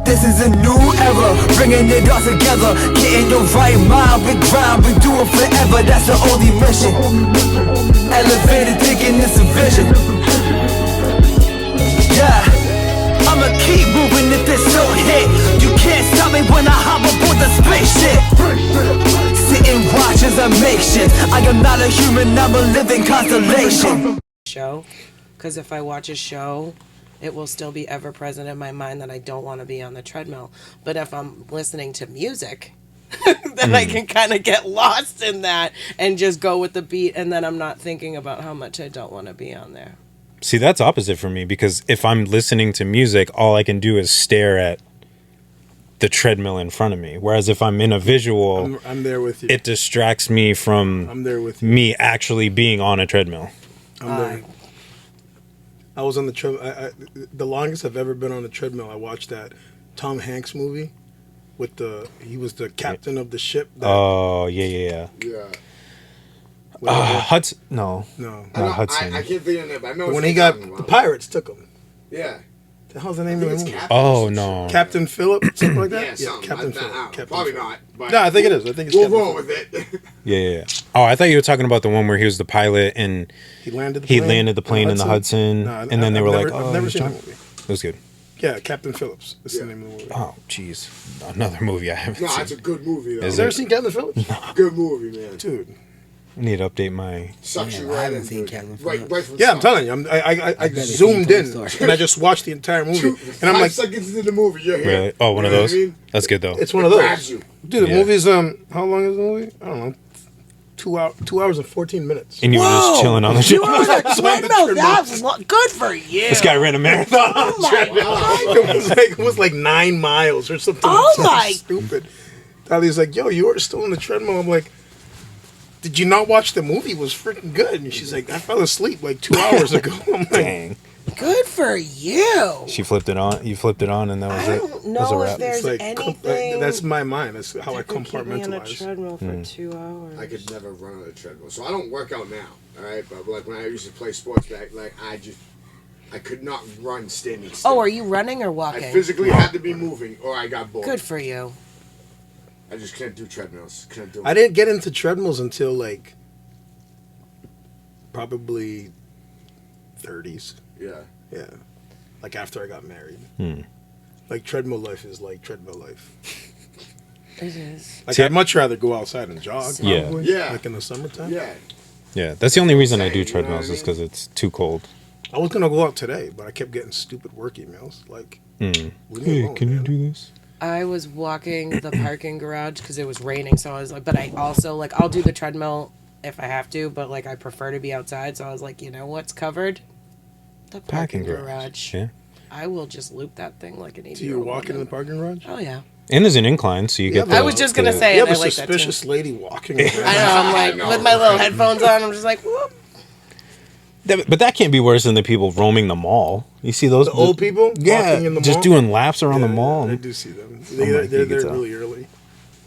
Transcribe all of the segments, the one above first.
This is a new era, bringing it all together. Getting your right mind, we grind, we do it forever. That's the only mission. Elevated thinking, it's a vision. Yeah, I'ma keep moving if this so hit. You can't stop me when I hop aboard the spaceship. Sit and watch as I make shit. I am not a human, I'm a living constellation. Show, because if I watch a show, it will still be ever present in my mind that I don't want to be on the treadmill. But if I'm listening to music, then I can kind of get lost in that and just go with the beat, and then I'm not thinking about how much I don't want to be on there. See, that's opposite for me, because if I'm listening to music, all I can do is stare at the treadmill in front of me. Whereas if I'm in a visual, I'm there with you. It distracts me from I'm there with you. me actually being on a treadmill. I'm there. I was on the treadmill. The longest I've ever been on a treadmill. I watched that Tom Hanks movie with he was the captain of the ship. Oh, yeah. Hudson? No. Not Hudson. I can't think of it, but I know when he got the pirates took him. Yeah. The hell's the name of the movie? Oh, no. Captain Phillip, something like that. Yeah, Captain like Phillip. that. Probably not. But no, I think it is. I think it's. We'll roll with it. Yeah. Oh, I thought you were talking about the one where he was the pilot and he landed the plane in the Hudson, and then they were like, "Oh, I've never seen that movie." It was good. Yeah, Captain Phillips. That's the name of the movie. Oh, jeez, another movie I haven't seen. No, it's a good movie though. Have you ever seen Captain Phillips? No. Good movie, man. Dude. I need to update my. Sucks you I right haven't into seen it. Captain Right Phillips. from Yeah, I'm start. telling you. I zoomed in and I just watched the entire movie, and I'm 5 like, seconds into the movie, you're here. Really? Oh, one of You know those. what I mean? That's good though. it's one of those. Grabs you. Dude, the Yeah. movie's how long is the movie? I don't know. 2 hours and 14 minutes. And you were just chilling on the You were treadmill. on a treadmill. That's good for you. This guy ran a marathon. Oh my god. It was like 9 miles or something. Oh Something my- stupid. Tally's like, yo, you were still on the treadmill. I'm like, did you not watch the movie? It was freaking good. And she's like, I fell asleep like 2 hours ago. I'm like, Dang. Good for you. She flipped it on. You flipped it on, and that was I it. don't That was a know if wrap. there's it's like anything. that's my mind. That's how I that could keep me on a compartmentalize. treadmill for 2 hours. I could never run on a treadmill, so I don't work out now. All right, but like when I used to play sports back, like I could not run standing still. Oh, are you running or I walking? physically had to be moving, or I got bored. Good for you. I just can't do treadmills. Can't do. I didn't get into treadmills until like probably 30s. Yeah. Yeah. Like after I got married. Hmm. Like treadmill life is like treadmill life. It is. Like See, I'd much rather go outside and jog. Yeah. Probably, Yeah. Like in the summertime. Yeah. Yeah, that's the only reason I do You know what I treadmills is mean? because it's too cold. I was gonna go out today, but I kept getting stupid work emails. Like, leave me alone, man. this? I was walking the parking garage because it was raining, so I was like, but I also like I'll do the treadmill if I have to, but like I prefer to be outside, so I was like, you know what's covered? The parking garage. Yeah. I will just loop that thing like an 8-year-old. So you're walking in the parking garage? Oh yeah. And there's an incline, so you get. but- I was just gonna the- say You it. have I a like that too. suspicious lady walking around. I know. I'm like know, with my little right? headphones on. I'm just like, whoop. But that can't be worse than the people roaming the mall. You see those The old people Yeah, walking in the just mall? doing laps around the Yeah, mall. I do see them. I'm They're like, you there could tell. really early.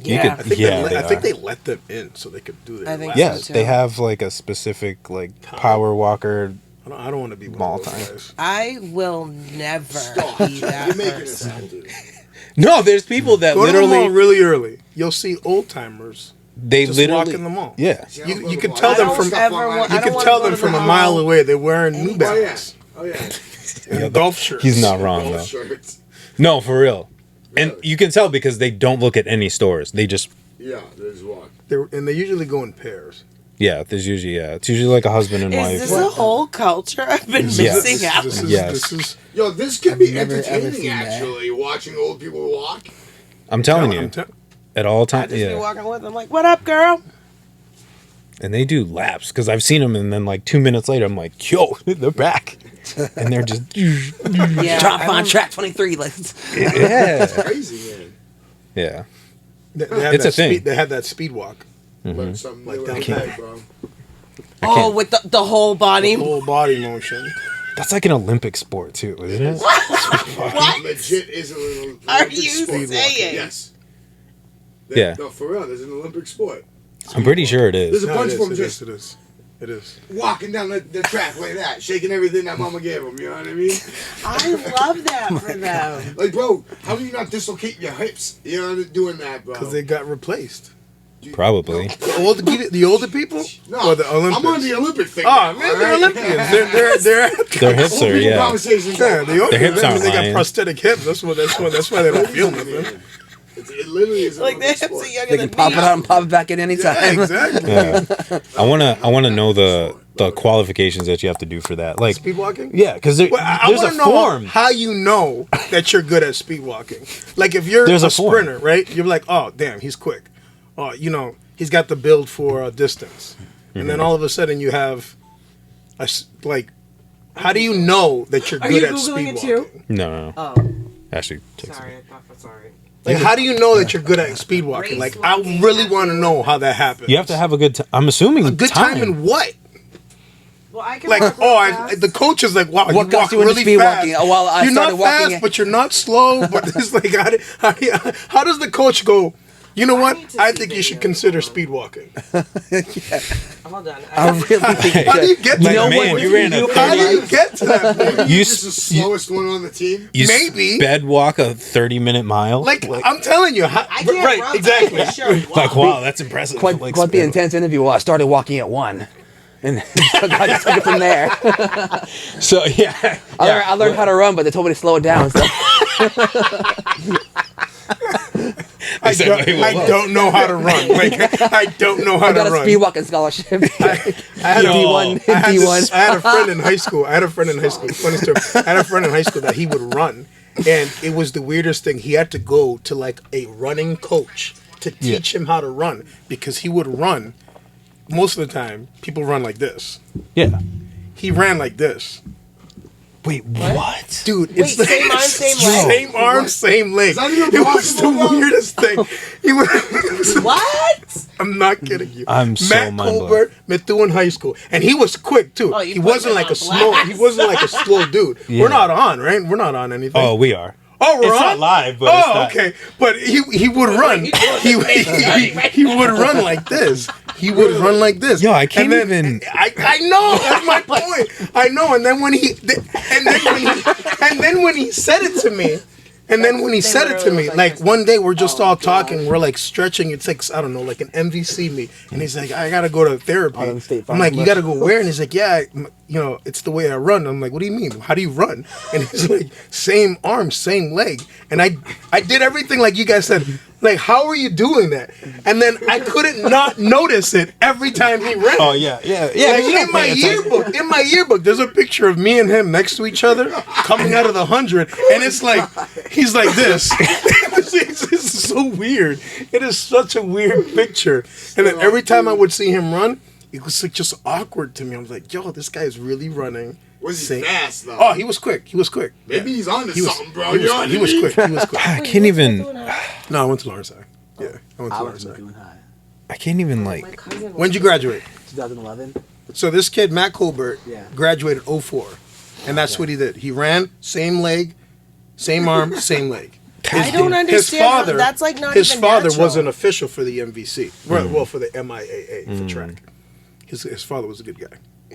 You Yeah. could- I think, yeah, I think are. they let them in so they could do their I think laps. so. Yeah, too. they have like a specific like power walker. I don't want to be one Mall of those time. guys. I will never Stop. be that You're making it person. sound, dude. No, there's people that Go to the mall literally really early. You'll see old timers they just literally walk in the mall. Yeah, See, I don't You go to could the tell mall. them I from don't ever stuff want- online. I you don't can wanna tell go them to from the a mile mall. away. They're wearing New Oh yeah. Balance Oh yeah. and golf shirts. he's not wrong Golf though. shirts. No, for real. And Really? you can tell because they don't look at any stores. They just Yeah, there's one. And they usually go in pairs. it's usually like a husband and Is wife. this a whole culture I've been Yes. missing out? This is, Yes. this is Yo, this could be I've never, ever entertaining seen that. actually. Watching old people walk. I'm telling you, at all I times. just be Yeah, walking with them like, what up, girl? and they do laps because I've seen them, and then like 2 minutes later, I'm like, yo, they're back, and they're just Yeah. Drop I on don't- track 23. Let's. yeah, Crazy, man. yeah. They have It's that a thing. Speed, they have that speed walk. But something Like new that. every day, bro. Oh, with the whole body. Full body motion. That's like an Olympic sport too, isn't it? What? Legit is a little. Are Olympic you sport. saying? Yes. Yeah. No, for real. There's an Olympic sport. I'm pretty sure it There's is. a bunch it of them. is, Just it is. It is. Walking down the track like that, shaking everything that mama gave him, you know what I mean? I love that for them. Like, bro, how do you not dislocate your hips? You know, doing that, bro. Because they got replaced. Probably. The older people? No, Or the Olympics? I'm on the Olympic thing. Oh, man, they're Olympians. They're Their hips are, yeah. Conversations. yeah, the older hips aren't they got lying. prosthetic hips. That's why they don't feel nothing. It literally is Like an their Olympic hips sport. are younger They than can pop me. it out and pop it back in any time. Yeah, exactly. Yeah. I wanna know the qualifications that you have to do for that. Like Speed walking? yeah, because Well, I there's want a to know form. how you know that you're good at speed walking. Like if you're There's a a form. sprinter, right? You're like, oh, damn, he's quick. Oh, he's got the build for distance. And then all of a sudden you have, how do you know that you're Are good you at Googling speed it walking? too? No. Oh, Actually, takes sorry. I thought. Sorry. Like, how do you know that you're good at speed walking? Like, I really want to know how that happens. you have to have a good time. I'm assuming a good time in what? Well, I can Like, walk really fast. the coach is like, wow, What you got walk you into really speed fast. walking? Oh, well, I you're started not fast, walking- but you're not slow. But it's like, how does the coach go, you know what? need to I see think you should videos. consider speed walking. Hold on. I really think How do you get to Like, that man, point? you ran a How do you get to that point? You Just the slowest one on the team. you Maybe. sped walk a 30-minute mile. Like, I'm telling you, I can't right? run, Exactly. but I can show you. like wow, that's impressive. quite Like, the sped- intense interview. Well, I started walking at 1. And I just took it from there. So yeah, I learned how to run, but they told me to slow it down. So. I said, don't, wait, whoa. I don't know how to run. Like, I don't know how I to got a run. speed walking scholarship. I had a D1. I had D1. I had a friend in high school. Funny story. I had a friend in high school that he would run, and it was the weirdest thing. He had to go to like a running coach to teach him how to run because he would run. Most of the time, people run like this. yeah. He ran like this. Wait, what? Dude, Wait, same arm, same leg? Same arm, same leg. that even It was the possible, though? weirdest thing. He was, What? I'm not kidding you. I'm so Matt mind-blown. Colbert met through in high school, and he was quick too. Oh, you he put wasn't him like on a slow. blast. He wasn't like a slow dude. Yeah. We're not on, right? We're not on anything. Oh, we are. Oh, we're It's on. not live, but oh, it's not. okay. But he would run. He would run like this. He would run like this. Yo, I can't And then- even- I know. That's my point. I know. And then when he said it to me. And then when he said it to me, like one day we're just all talking, we're like stretching. It's like, I don't know, like an MVC meet. And he's like, I gotta go to therapy. Harlem State I'm like, Farm you gotta go where? And he's like, yeah, it's the way I run. I'm like, what do you mean? How do you run? And he's like, same arm, same leg. And I did everything like you guys said. Like, how are you doing that? And then I couldn't not notice it every time he ran. Oh yeah. Like, Like in my yearbook, there's a picture of me and him next to each other coming out of the 100, and it's like he's like this. It's so weird. It is such a weird picture. And then every time I would see him run, it was like just awkward to me. I was like, yo, this guy is really running. Was he fast though? Oh, he was quick. Maybe he's on to He was, something, bro. he was, You know what he I was mean? quick. He was quick. I can't even. No, I went to Lawrence High. Yeah, I went to I Lawrence wasn't High. doing high. I can't even My like. cousin. When'd you graduate? 2011. So this kid, Matt Colbert, Yeah. graduated 04. And that's what he did. He ran, same leg, same arm, same leg. I don't understand how- that's, like, not his even father natural. was an official for the MVC. Well, for the MIAA, for track. His father was a good guy.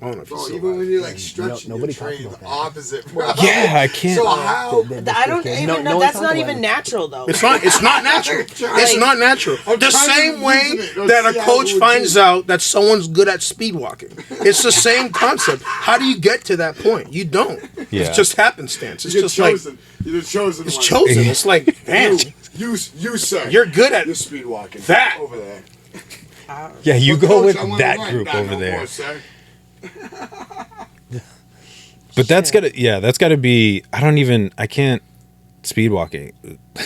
I don't know if he's Bro, still even alive. when you like stretch, nobody you train talks the about that. opposite, bro. Yeah, I can't. So how? I don't even know. That's not even natural, though. It's not natural. It's not natural. I'm The trying to same way reason it. Let's that see a how coach it would finds do. out that someone's good at speed walking. It's the same concept. How do you get to that point? You don't. Yeah. It's just happenstance. It's You're just like chosen. You're the chosen it's one. chosen. It's like, damn, You, sir. you're good at You're speed walking. that. over there. Yeah, you But go coach, with I wanna that run. group Not over no there. more, sir. But that's gotta be. I can't speed walking.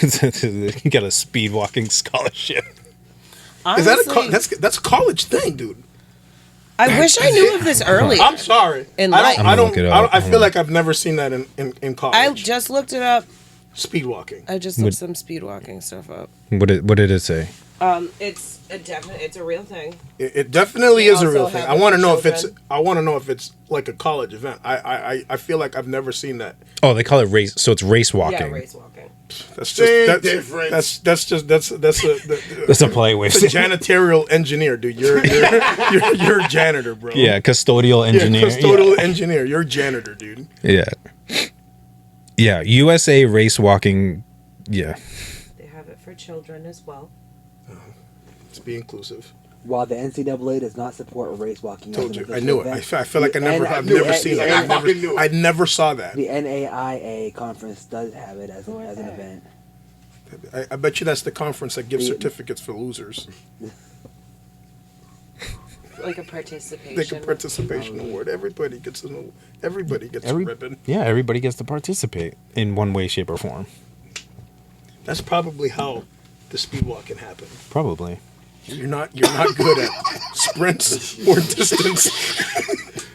You got a speed walking scholarship. Is that Honestly, that's a college thing, dude? I wish I knew of this earlier. I'm sorry. In I life. don't. I'm I gonna don't. look it I, up. don't, I Hold feel on. like I've never seen that in college. I just looked it up. Speed walking. I just looked some speed walking stuff up. What did it say? It's a definite. It's a real thing. It definitely They is a also real thing. have I want to know if children. it's. I want to know if it's like a college event. I feel like I've never seen that. Oh, they call it race. So it's race walking. Yeah, race walking. That's Same just difference. That's a polite way. It's a janitorial engineer, dude. You're a janitor, bro. Yeah, custodial engineer. Yeah, custodial engineer. You're a janitor, dude. Yeah. Yeah, USA race walking. Yeah. They have it for children as well. Let's be inclusive. While the NCAA does not support race walking, Told as an you. I official knew it. event, I feel like I've never seen that. I never saw that. The NAIA conference does have it as an event. I bet you that's the conference that gives certificates for losers. Like a participation. Like a participation award. Everybody gets a ribbon. Yeah, everybody gets to participate in one way, shape, or form. That's probably how the speed walk can happen. Probably. You're not good at sprints or distance.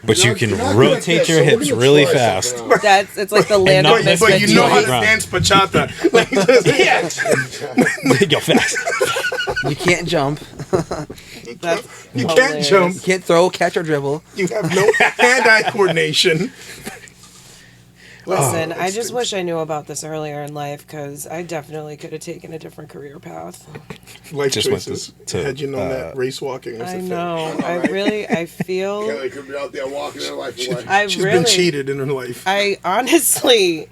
But you can You're not good at rotate that, your so we're hips gonna really try fast. something else. It's like the land not of miss But misfits. you know how to Run. dance bachata. Like, yeah. Go fast. You can't jump. That's You can't hilarious. jump. You can't throw, catch, or dribble. You have no hand-eye coordination. Listen, I just wish I knew about this earlier in life because I definitely could have taken a different career path. Life Just went choices. to- Had you known that race walking was I a thing. know. I feel. Kelly could be out there walking her life away. I She's really. been cheated in her life. I honestly.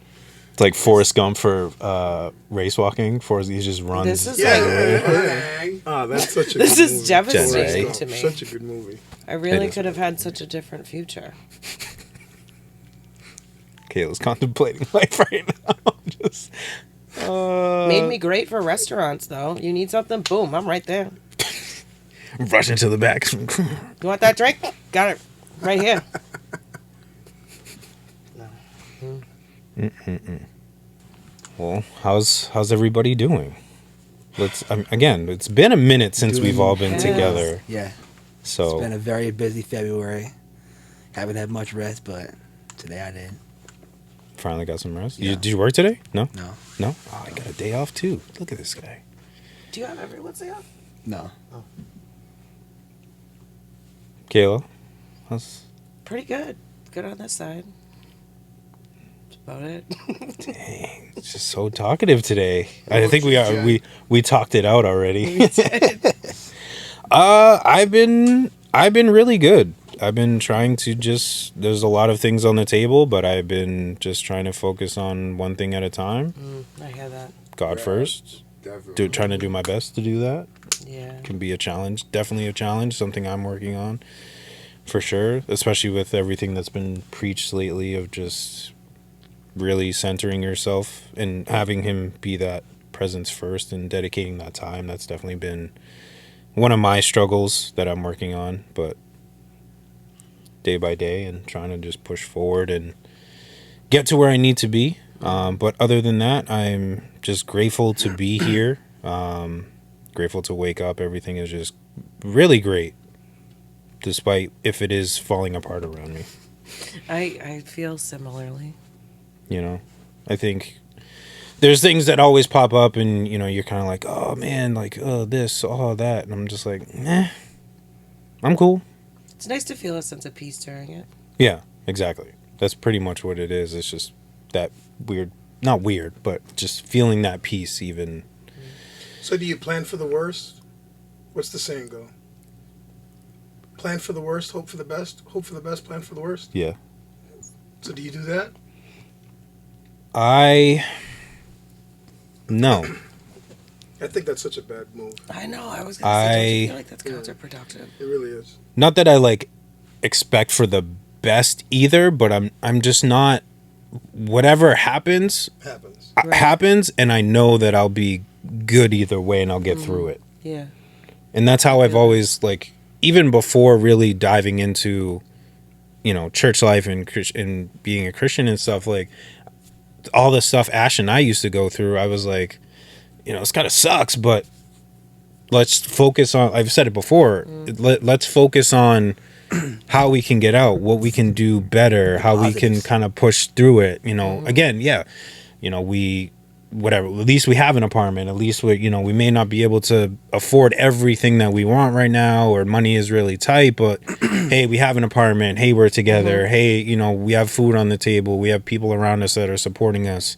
It's like Forrest Gump for race walking. Forrest, he just runs. This is Bang. Ah, that's such a This good is movie. devastating Forrest to me. Such a good movie. I really It is. could have had such a different future. Kayla's contemplating life right now. Just Made me great for restaurants, though. You need something? Boom, I'm right there. rushing to the back. You want that drink? Got it right here. Well, how's everybody doing? Again. It's been a minute since we've all been Yes. together. Yeah. So It's been a very busy February. Haven't had much rest, but today I did. finally got some rest. Yeah. Did you work today? No. No. Oh, I got a day off too. Look at this guy. Do you have every Wednesday off? No. Kayla, how's Pretty good. Good on this side. That's about it. Dang, it's just so talkative today. I think we talked it out already. I've been really good. I've been trying to there's a lot of things on the table, but I've been just trying to focus on one thing at a time. I hear that. God first. Definitely. Trying to do my best to do that. Yeah. Can be a challenge. Definitely a challenge. Something I'm working on for sure, especially with everything that's been preached lately of just really centering yourself and having him be that presence first and dedicating that time. That's definitely been one of my struggles that I'm working on, but day by day and trying to just push forward and get to where I need to be. But other than that, I'm just grateful to be here. Grateful to wake up. Everything is just really great, despite if it is falling apart around me. I feel similarly. You know, I think there's things that always pop up and, you know, you're kind of like, oh man, like, oh, this, oh, that. And I'm just like, I'm cool. It's nice to feel a sense of peace during it. Yeah, exactly. That's pretty much what it is. It's just that not weird, but just feeling that peace even. So do you plan for the worst? What's the saying go? Plan for the worst, hope for the best. Hope for the best, plan for the worst. Yeah. So do you do that? No. I think that's such a bad move. I know. I was going to say, don't you feel like that's counterproductive? It really is. Not that I like expect for the best either, but I'm just not. Whatever happens, Happens. happens, and I know that I'll be good either way, and I'll get through it. Yeah. And that's how I've always, like, even before really diving into, you know, church life and being a Christian and stuff, like all the stuff Ash and I used to go through, I was like, you know, it's kind of sucks, but let's focus on, I've said it before, let's focus on how we can get out, what we can do better, how we can kind of push through it, you know. Again, yeah, you know, at least we have an apartment, at least we, you know, we may not be able to afford everything that we want right now, or money is really tight, but hey, we have an apartment, hey, we're together, hey, you know, we have food on the table, we have people around us that are supporting us,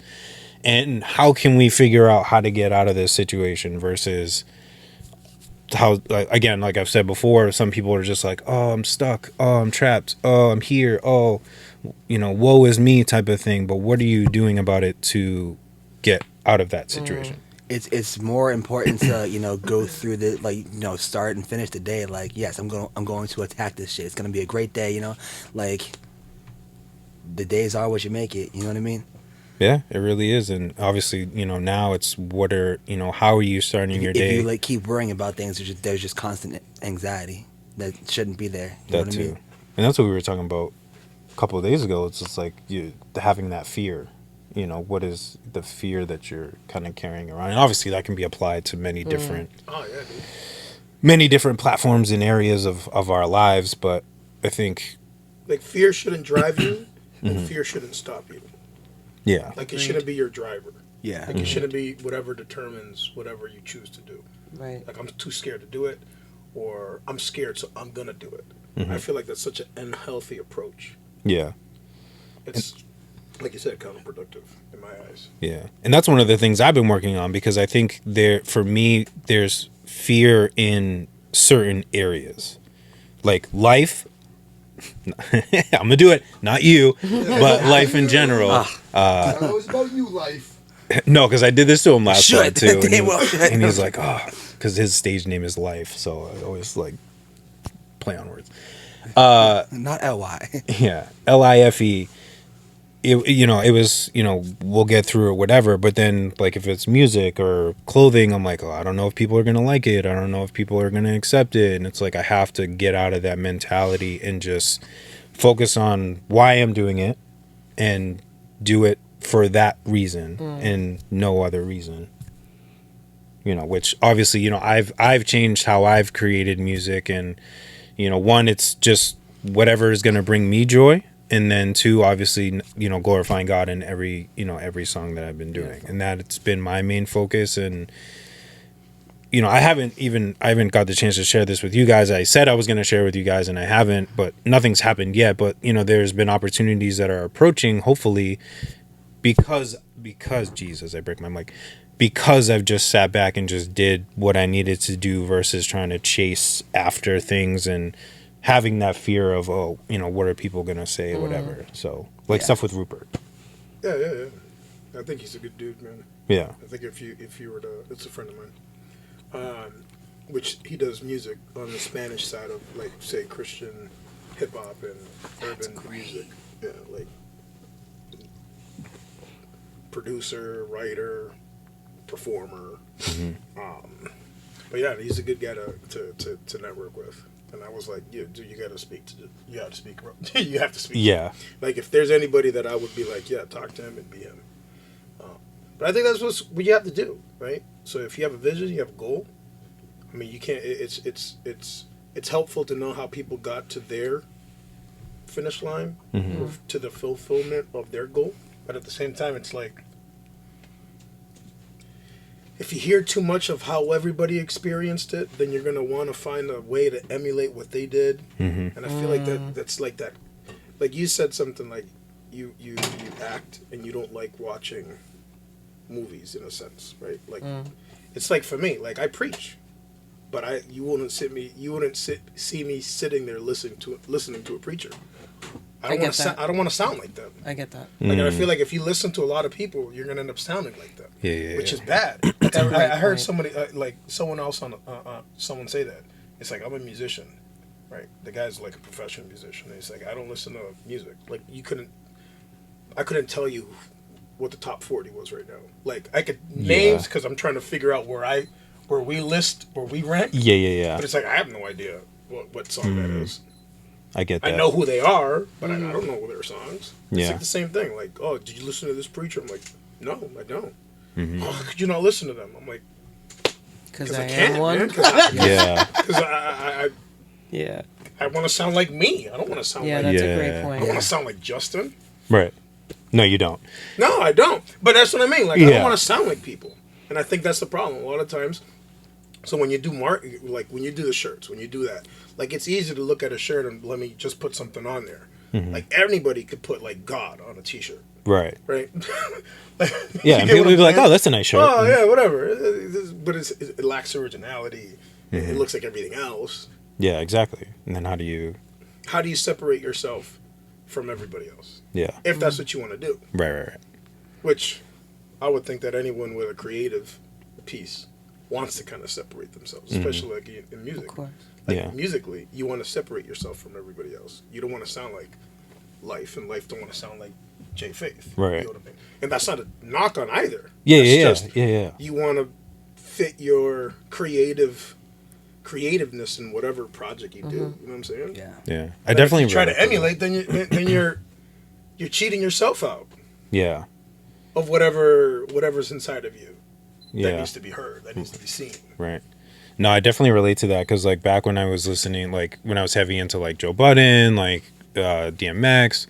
And how can we figure out how to get out of this situation versus how, again, like I've said before, some people are just like, oh, I'm stuck. Oh, I'm trapped. Oh, I'm here. Oh, woe is me type of thing. But what are you doing about it to get out of that situation? It's more important to go through the start and finish the day like, yes, I'm going to attack this shit. It's gonna be a great day. Like the days are what you make it. You know what I mean? Yeah, it really is. And obviously, now it's how are you starting your day? If you keep worrying about things, there's just constant anxiety that shouldn't be there. You know That what too. I mean? And that's what we were talking about a couple of days ago. It's just like you having that fear. What is the fear that you're kind of carrying around? And obviously that can be applied to many different many different platforms and areas of our lives, but I think Like fear shouldn't drive you, and fear shouldn't stop you. yeah. Like it shouldn't be your driver. Yeah. Like it shouldn't be whatever determines whatever you choose to do. Right. Like I'm too scared to do it, or I'm scared so I'm gonna do it. I feel like that's such an unhealthy approach. Yeah. It's like you said, counterproductive in my eyes. Yeah. And that's one of the things I've been working on, because I think for me, there's fear in certain areas. Like life, I'm going to do it, not you, but life in general. That was about you, life. No, because I did this to him last time too. They will. And he's like, oh, because his stage name is Life. So I always play on words. Not L.Y. Yeah. L.I.F.E. It was, we'll get through it, whatever. But then, if it's music or clothing, I'm like, oh, I don't know if people are going to like it. I don't know if people are going to accept it. And it's like, I have to get out of that mentality and just focus on why I'm doing it and do it for that reason and no other reason. Which obviously, I've changed how I've created music. And, one, it's just whatever is going to bring me joy. And then two, obviously, glorifying God in every song that I've been doing. And that's been my main focus. And, I haven't got the chance to share this with you guys. I said I was going to share with you guys and I haven't, but nothing's happened yet. But, there's been opportunities that are approaching, hopefully, because Jesus, I break my mic, because I've just sat back and just did what I needed to do versus trying to chase after things and having that fear of, what are people going to say or whatever. So, stuff with Rupert. Yeah. I think he's a good dude, man. Yeah. I think if you were to, it's a friend of mine, which he does music on the Spanish side of, say, Christian hip hop and urban music. Yeah, producer, writer, performer. But yeah, he's a good guy to network with. And I was like, yeah, dude, you have to speak. You have to speak. Yeah. If there's anybody that I would be like, yeah, talk to him and be him. But I think that's what you have to do, right? So if you have a vision, you have a goal. I mean, you can't. It's helpful to know how people got to their finish line or to the fulfillment of their goal. But at the same time, it's like, if you hear too much of how everybody experienced it, then you're going to want to find a way to emulate what they did. And I feel like that's like that. Like you said something like you act and you don't like watching movies in a sense, right? It's like for me, I preach, but you wouldn't see me sitting there listening to a preacher. I don't want to sound like them. I get that. I feel like if you listen to a lot of people, you're gonna end up sounding like them. Which is bad. I heard somebody someone else on someone say that. It's like, I'm a musician, right? The guy's like a professional musician. And it's like, I don't listen to music. I couldn't tell you what the top 40 was right now. I could names because I'm trying to figure out where we rank. Yeah. But it's like, I have no idea what song that is. I get that. I know who they are, but I don't know their songs. It's Yeah. like the same thing. Like, oh, did you listen to this preacher? I'm like, no, I don't. Oh, how could you not listen to them? I'm like, Because I can't, am one. man. Because Yeah. Yeah. I want to sound like me. I don't want to sound Yeah, like. that's Yeah. a great I point. don't want to sound like Justin. Right. No, you don't. No, I don't. But that's what I mean. I Yeah. don't want to sound like people, and I think that's the problem a lot of times. So when you do when you do the shirts, when you do that, it's easy to look at a shirt and let me just put something on there. Anybody could put God on a T-shirt. Right. right? Yeah, and people would be like, "Oh, that's a nice shirt." Oh yeah, whatever. But it lacks originality. Mm-hmm. It looks like everything else. Yeah, exactly. And then how do you? Separate yourself from everybody else? Yeah. If that's what you want to do. Right. Which I would think that anyone with a creative piece wants to kind of separate themselves, especially like in music. Of course. Like Yeah. musically, you want to separate yourself from everybody else. You don't want to sound like L.Y.F E, and L.Y.F E don't want to sound like J Faith. Right. You know what I mean? And that's not a knock on either. Yeah, It's just yeah. You want to fit your creativeness in whatever project you do. You know what I'm saying? Yeah. Yeah. But I definitely if you try to relate emulate, then you're cheating yourself out Yeah. of whatever's inside of you that Yeah. needs to be heard, that needs to be seen. Right. No, I definitely relate to that because, like, back when I was listening, like, when I was heavy into, like, Joe Budden, like, DMX,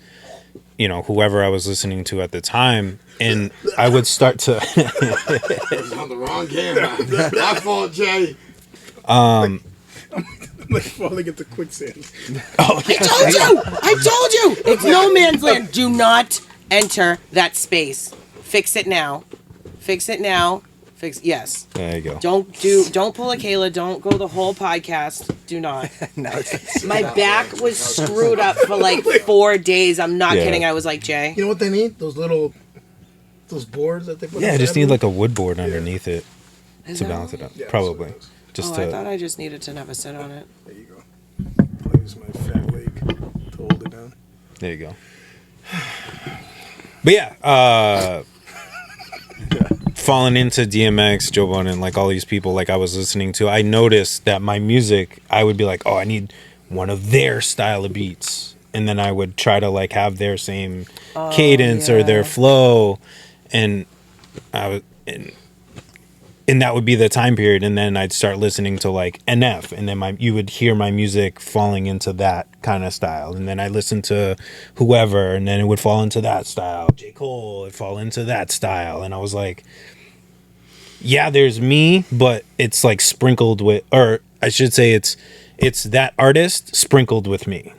you know, whoever I was listening to at the time, and I would start to... It's on the wrong camera. My fault, Jay. I'm like falling into quicksand. I told you! It's no man's land. Do not enter that space. Fix it now. Yes. There you go. Don't pull a Kayla. Don't go the whole podcast. Do not. No, it's, My back was screwed up for like 4 days. I'm not Yeah. kidding. I was like, Jay. You know what they need? Those boards that they put. Yeah, I on just the need, bedroom? like, a wood board underneath it Is to that balance all? it out. Yeah, Probably. that's what it Just Oh, to... I thought I just needed to never sit on it. There you go. I'll use my fat leg to hold it down. There you go. But yeah, falling into DMX, Joe Budden, like all these people like I was listening to, I noticed that my music, I would be like, oh, I need one of their style of beats. And then I would try to like have their same cadence or their yeah. flow. And and that would be the time period, and then I'd start listening to like NF, and then you would hear my music falling into that kind of style, and then I listened to whoever, and then it would fall into that style. J. Cole would fall into that style, and I was like, yeah, there's me, but it's like sprinkled with, or I should say, it's that artist sprinkled with me.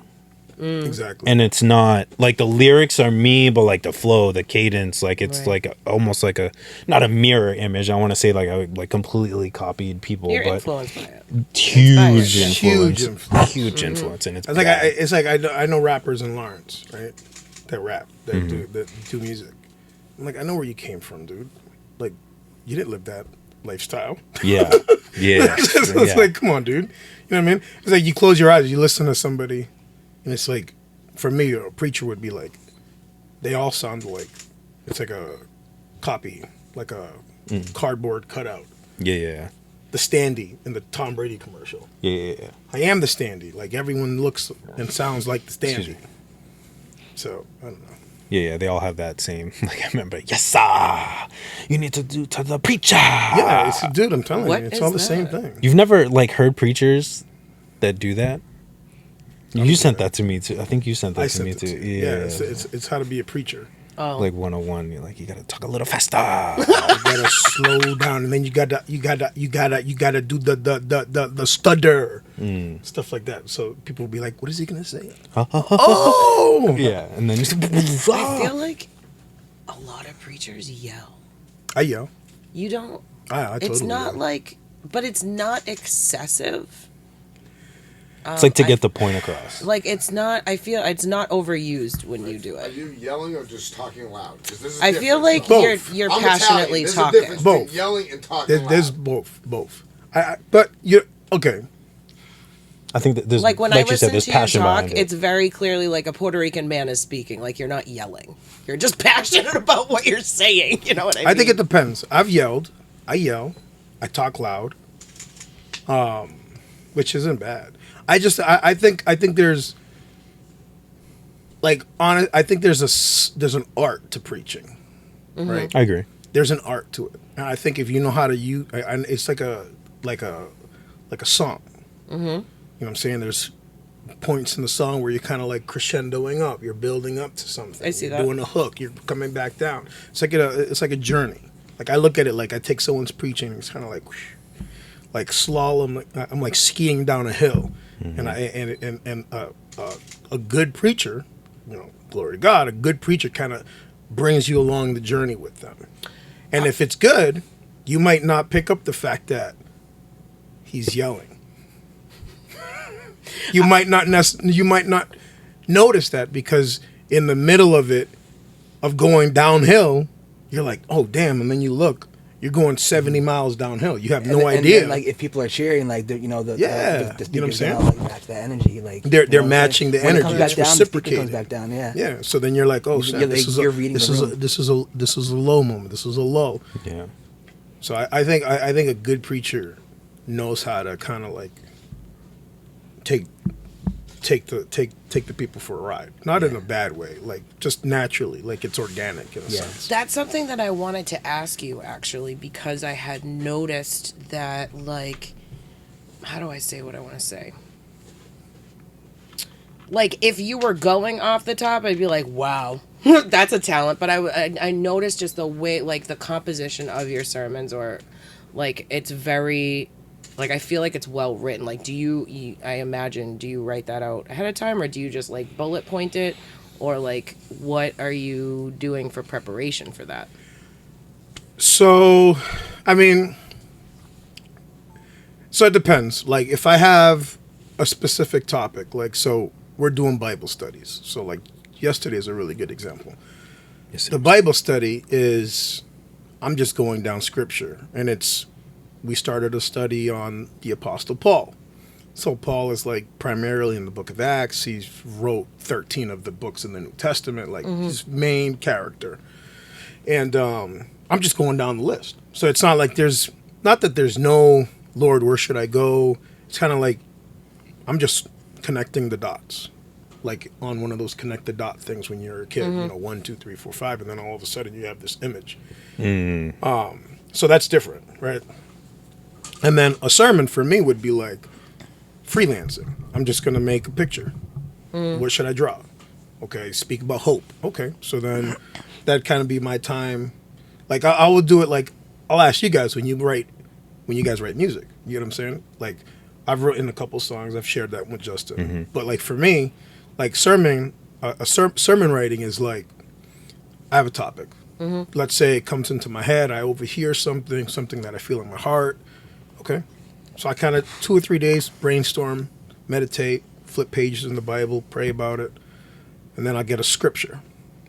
Exactly. And it's not like the lyrics are me, but like the flow, the cadence, like it's Right. like almost like not a mirror image. I want to say like I like completely copied people, You're but influenced by it. huge Huge influence, influence. huge influence, and it's It's like bad. I know rappers in Lawrence, right? That rap, that Mm-hmm. do music. I'm like, I know where you came from, dude. Like, you didn't live that lifestyle. yeah, yeah. It's yeah. like, come on, dude. You know what I mean? It's like you close your eyes, you listen to somebody, and it's like, for me, a preacher would be like, they all sound like, it's like a copy, like a cardboard cutout. yeah. The Standy in the Tom Brady commercial. Yeah. I am the Standy. Like, everyone looks and sounds like the Excuse Standy. me. So, I don't know. Yeah, they all have that same. Like I remember, yes, sir. You need to do to the preacher. Yeah, dude, I'm telling What you, it's is all the same that? thing. You've never like heard preachers that do that? You sent that to me too. I think you sent that I to sent me it too. to you. Yeah, it's how to be a preacher. Oh. like 101. You're like, you gotta talk a little faster. You gotta slow down, and then you gotta do the stutter, stuff like that. So people will be like, "What is he gonna say?" Oh, Yeah, and then I feel like a lot of preachers yell. I yell. You don't. I totally It's not yell. like, but it's not excessive. it's like to get the point across. Like it's not. I feel it's not overused when you do Are it. you yelling or just talking loud? 'Cause this is I feel different. like Both. you're I'm passionately Italian. There's a talking. difference Both. between yelling and talking There's loud. both. But you okay? I think that there's Like when I you said, listen there's to you passion talk, behind it. it's very clearly like a Puerto Rican man is speaking. Like you're not yelling. You're just passionate about what you're saying. You know what I mean? I think it depends. I've yelled. I yell. I talk loud. Which isn't bad. I think there's like I think there's an art to preaching, right? I agree. There's an art to it, and I think if you know how to use, and it's like a song. Mm-hmm. You know what I'm saying? There's points in the song where you're kind of like crescendoing up. You're building up to something. I see You're that. doing a hook. You're coming back down. It's like a journey. Like I look at it like I take someone's preaching. It's kind of like, whoosh, like slalom. I'm like skiing down a hill, and a good preacher, you know, glory to God, a good preacher kind of brings you along the journey with them. And if it's good, you might not pick up the fact that he's yelling. You might not notice that, because in the middle of it, of going downhill, you're like, oh damn, and then you look, you're going 70 miles downhill. You have no idea. And like if people are cheering, like the you know what I'm saying? Like, match that energy, like they're matching the energy. When it comes It's back down, reciprocated. the comes back down, yeah. Yeah. So then you're like, oh, snap, this is a low moment. This is a low. Yeah. So I think a good preacher knows how to kind of like take the people for a ride, not in a bad way, like just naturally, like it's organic in a sense. That's something that I wanted to ask you, actually, because I had noticed that, like, how do I say what I want to say? Like, if you were going off the top, I'd be like, wow, that's a talent. But I noticed just the way, like, the composition of your sermons, or, like, it's very, like, I feel like it's well written. Like, do you write that out ahead of time, or do you just, like, bullet point it? Or, like, what are you doing for preparation for that? So, I mean, so it depends. Like, if I have a specific topic, like, so we're doing Bible studies. So, like, yesterday is a really good example. Yes, the Bible study is, I'm just going down scripture, and we started a study on the Apostle Paul. So Paul is like primarily in the book of Acts. He wrote 13 of the books in the New Testament, like his main character. And I'm just going down the list. So it's not like not that there's no, Lord, where should I go? It's kind of like I'm just connecting the dots, like on one of those connect the dot things when you're a kid, 1, 2, 3, 4, 5, and then all of a sudden you have this image. So that's different, right? And then a sermon for me would be like freelancing. I'm just going to make a picture. What should I draw? Okay, speak about hope. Okay, so then that'd kind of be my time. Like I will do it like, I'll ask you guys when you guys write music. You know what I'm saying? Like I've written a couple songs. I've shared that with Justin. But like for me, like sermon writing is like, I have a topic. Let's say it comes into my head. I overhear something that I feel in my heart. Okay, so I kind of 2 or 3 days brainstorm, meditate, flip pages in the Bible, pray about it, and then I get a scripture.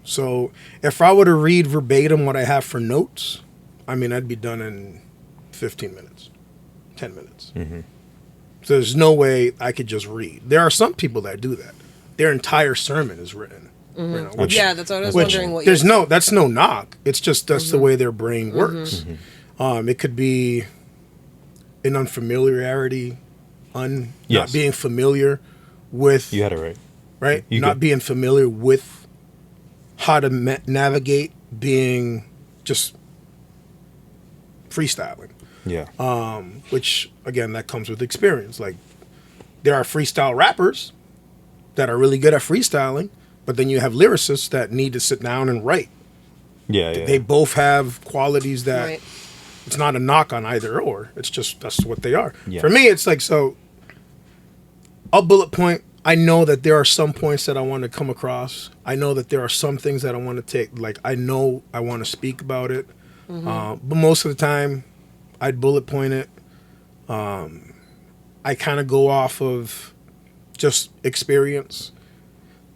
So if I were to read verbatim what I have for notes, I mean, I'd be done in 15 minutes, 10 minutes. So there's no way I could just read. There are some people that do that. Their entire sermon is written. You know, That's what I was wondering. What that's no knock. It's just that's the way their brain works. It could be an unfamiliarity, not being familiar with. You had it right. Right? Not being familiar with how to navigate being just freestyling. Yeah. Which, again, that comes with experience. Like, there are freestyle rappers that are really good at freestyling, but then you have lyricists that need to sit down and write. Yeah. They both have qualities that... Right. It's not a knock on either or. It's just that's what they are. Yeah. For me, it's like, so I'll bullet point. I know that there are some points that I want to come across. I know that there are some things that I want to take. Like, I know I want to speak about it. But most of the time, I'd bullet point it. I kind of go off of just experience.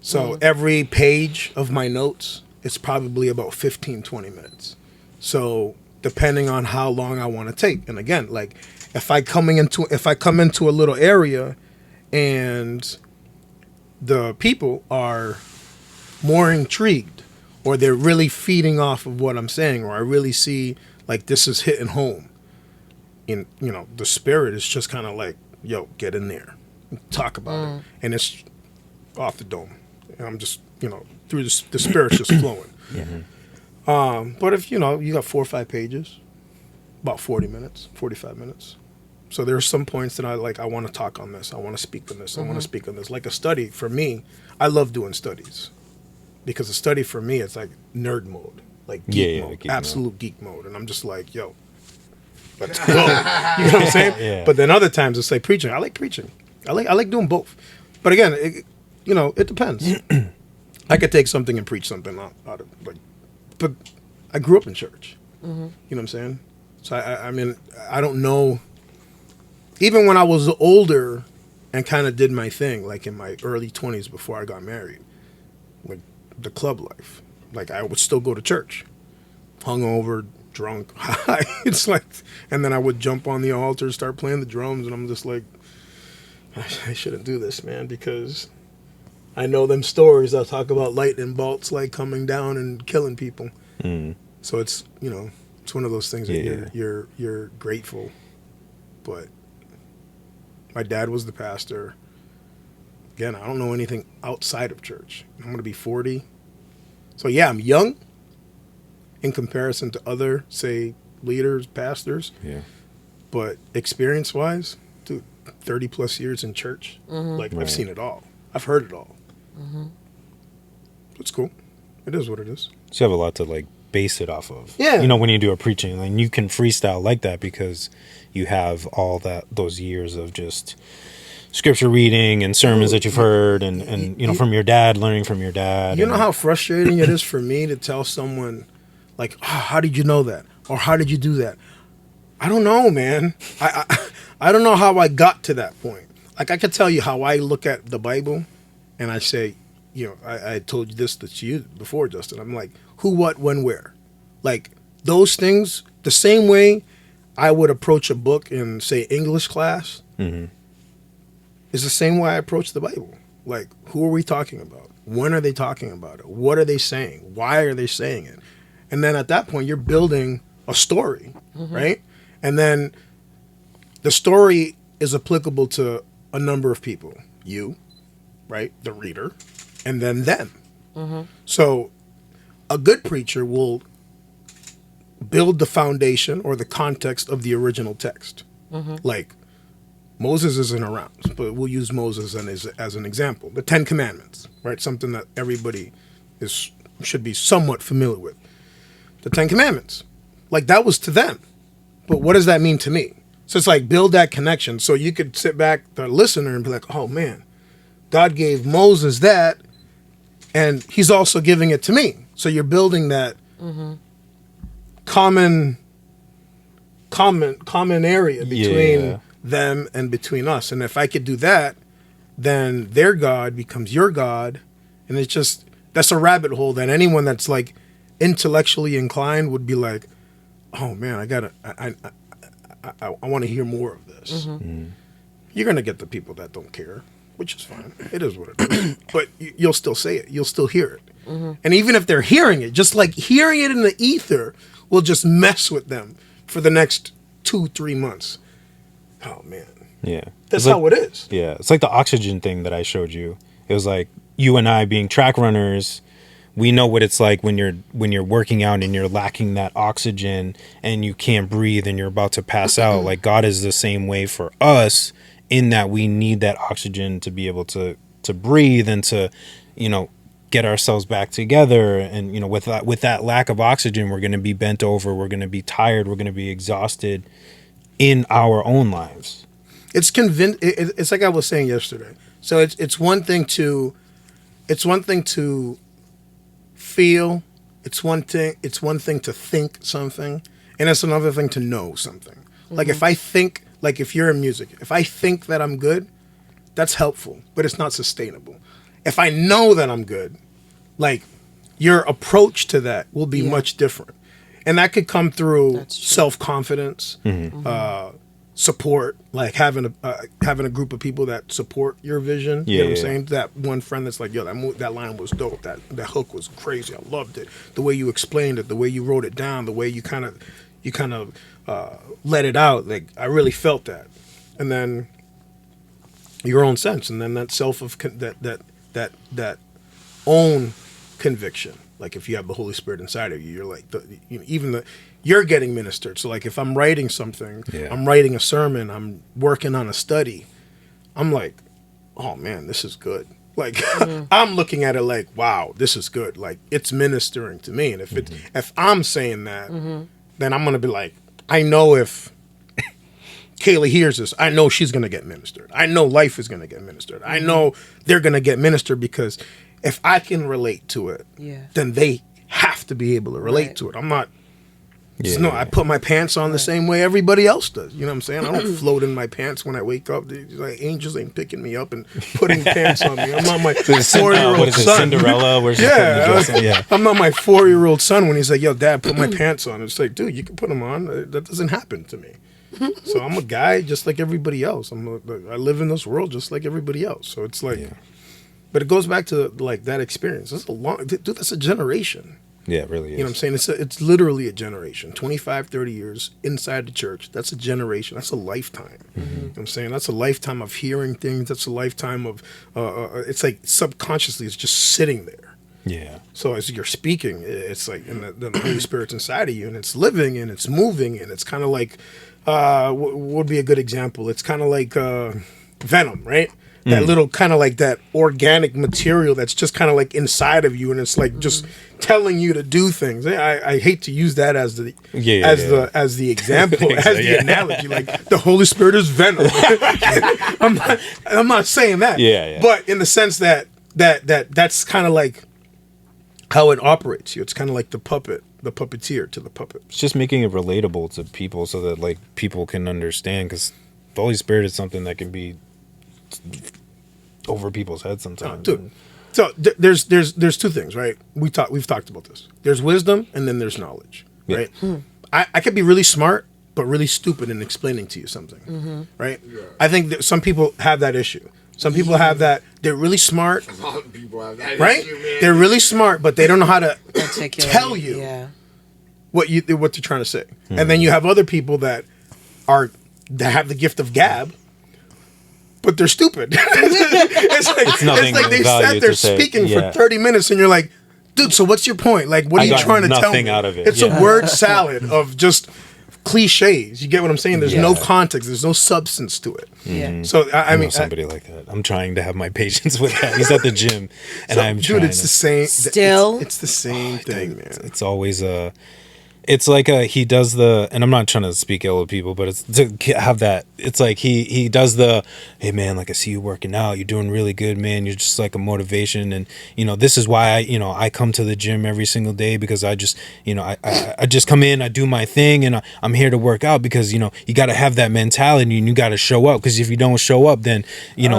So every page of my notes, it's probably about 15, 20 minutes. So depending on how long I want to take. And again, like if I come into a little area and the people are more intrigued, or they're really feeding off of what I'm saying, or I really see like this is hitting home, in the spirit is just kind of like, yo, get in there, talk about it, and it's off the dome. And I'm just through the spirit's just flowing. But if you got 4 or 5 pages, about 40 minutes, 45 minutes. So there's some points that I want to talk on this. I want to speak on this. I want to speak on this. Like a study for me, I love doing studies because a study for me, it's like nerd mode, like geek mode, absolute geek mode. And I'm just like, yo, let's go. You know what I'm saying? Yeah. But then other times it's like preaching. I like preaching. I like doing both. But again, it depends. I could take something and preach something out of like but I grew up in church. You know what I'm saying? So I mean, I don't know. Even when I was older and kind of did my thing, like in my early 20s before I got married, with the club life, like I would still go to church, hungover, drunk, high. It's like, and then I would jump on the altar, start playing the drums, and I'm just like, I shouldn't do this, man, because I know them stories that talk about lightning bolts like coming down and killing people. So it's, you know, it's one of those things that you're grateful. But my dad was the pastor. Again, I don't know anything outside of church. I'm going to be 40. So yeah, I'm young in comparison to other, say, leaders, pastors. Yeah. But experience-wise, dude, 30 plus years in church, like Right. I've seen it all. I've heard it all. It's cool. It is what it is. So you have a lot to like base it off of. Yeah. You know, when you do a preaching, and you can freestyle like that because you have all those years of just scripture reading and sermons that you've heard and you know, from your dad, learning from your dad. You know how frustrating it is for me to tell someone, like, oh, how did you know that? Or how did you do that? I don't know, man. I don't know how I got to that point. Like, I could tell you how I look at the Bible, and I say, you know, I told you this to you before, Justin. I'm like, who, what, when, where? Like, those things, the same way I would approach a book in, say, English class, is the same way I approach the Bible. Like, who are we talking about? When are they talking about it? What are they saying? Why are they saying it? And then at that point, you're building a story, right? And then the story is applicable to a number of people. You, right? The reader, and then them. So a good preacher will build the foundation or the context of the original text. Like, Moses isn't around, but we'll use Moses as an example. The 10 Commandments, right? Something that everybody should be somewhat familiar with. The 10 Commandments. Like, that was to them. But what does that mean to me? So it's like, build that connection. So you could sit back, the listener, and be like, oh man, God gave Moses that, and he's also giving it to me. So you're building that common area between them and between us. And if I could do that, then their God becomes your God. And it's just, that's a rabbit hole that anyone that's like intellectually inclined would be like, oh man, I want to hear more of this. You're going to get the people that don't care, which is fine. It is what it is. But you'll still say it. You'll still hear it. And even if they're hearing it, just like hearing it in the ether will just mess with them for the next 2-3 months. Oh man. Yeah. That's It's how it is. Yeah. It's like the oxygen thing that I showed you. It was like you and I being track runners, we know what it's like when you're working out and you're lacking that oxygen and you can't breathe and you're about to pass out. Like, God is the same way for us in that we need that oxygen to be able to breathe and to, you know, get ourselves back together. And, you know, with that lack of oxygen, we're going to be bent over. We're going to be tired. We're going to be exhausted in our own lives. It's like I was saying yesterday. So it's one thing to feel. It's one thing to think something, and it's another thing to know something. Like, if I think, like, if you're in music, if I think that I'm good, that's helpful, but it's not sustainable. If I know that I'm good, like, your approach to that will be much different. And that could come through self-confidence, support, like having a group of people that support your vision. You know what I'm saying? That one friend that's like, yo, that line was dope. That hook was crazy. I loved it. The way you explained it, the way you wrote it down, the way you kind of let it out. Like, I really felt that. And then your own sense, and then that that own conviction. Like, if you have the Holy Spirit inside of you, you're like, you're getting ministered. So, like, if I'm writing something, I'm writing a sermon, I'm working on a study, I'm like, oh man, this is good. Like, I'm looking at it like, wow, this is good. Like, it's ministering to me. And if I'm saying that, then I'm gonna be like, I know if Kayla hears this, I know she's gonna get ministered. I know L.Y.F.E is gonna get ministered. I know they're gonna get ministered, because if I can relate to it, then they have to be able to relate Right. to it. I'm not. Yeah, No, yeah. I put my pants on the same way everybody else does. You know what I'm saying? I don't float in my pants when I wake up. Like angels ain't picking me up and putting pants on me. I'm not my 4-year-old what is it, son. Cinderella? Where she's putting the dress on? Yeah. I'm not my 4-year-old son when he's like, "Yo, Dad, put my pants on." It's like, dude, you can put them on. That doesn't happen to me. So I'm a guy just like everybody else. I live in this world just like everybody else. So it's like, but it goes back to like that experience. That's a long, dude. That's a generation. Yeah, it really is. You know what I'm saying? It's literally a generation. 25, 30 years inside the church. That's a generation. That's a lifetime. You know what I'm saying? That's a lifetime of hearing things. That's a lifetime of, it's like subconsciously it's just sitting there. Yeah. So as you're speaking, it's like, and the Holy Spirit's inside of you, and it's living, and it's moving, and it's kind of like, what would be a good example? It's kind of like Venom, right? That little kind of like that organic material that's just kind of like inside of you, and it's like just telling you to do things. I hate to use that as the as the example, as the analogy. Like the Holy Spirit is Venom. I'm not saying that. Yeah. But in the sense that's kind of like how it operates you. It's kind of like the puppeteer to the puppet. It's just making it relatable to people so that like people can understand, because the Holy Spirit is something that can be over people's heads sometimes. Dude. So there's two things, right? We've talked about this. There's wisdom and then there's knowledge, right? I could be really smart but really stupid in explaining to you something, right? Yeah. I think that some people have that issue. Some people have that. They're really smart, A lot of people have that right? issue, man. They're really smart, but they don't know how to Articulate. tell you Yeah. what they're trying to say. And then you have other people that have the gift of gab, but they're stupid. it's nothing like they value sat there to say. speaking Yeah. for 30 minutes, and you're like, dude, so what's your point? Like, what are you got trying to tell nothing me? out of it. It's Yeah. a word salad of just cliches. You get what I'm saying? There's no context. There's no substance to it. Yeah. So I I mean, know somebody like that. I'm trying to have my patience with that. He's at the gym, and I'm trying. dude, it's the same. Still? it's the same thing, man. It's always a. It's like he does the, and I'm not trying to speak ill of people, but it's to have that. It's like he does the, hey man, like I see you working out, you're doing really good, man. You're just like a motivation, and this is why I come to the gym every single day, because I just I just come in, I do my thing, and I'm here to work out, because you got to have that mentality, and you got to show up, because if you don't show up, then you're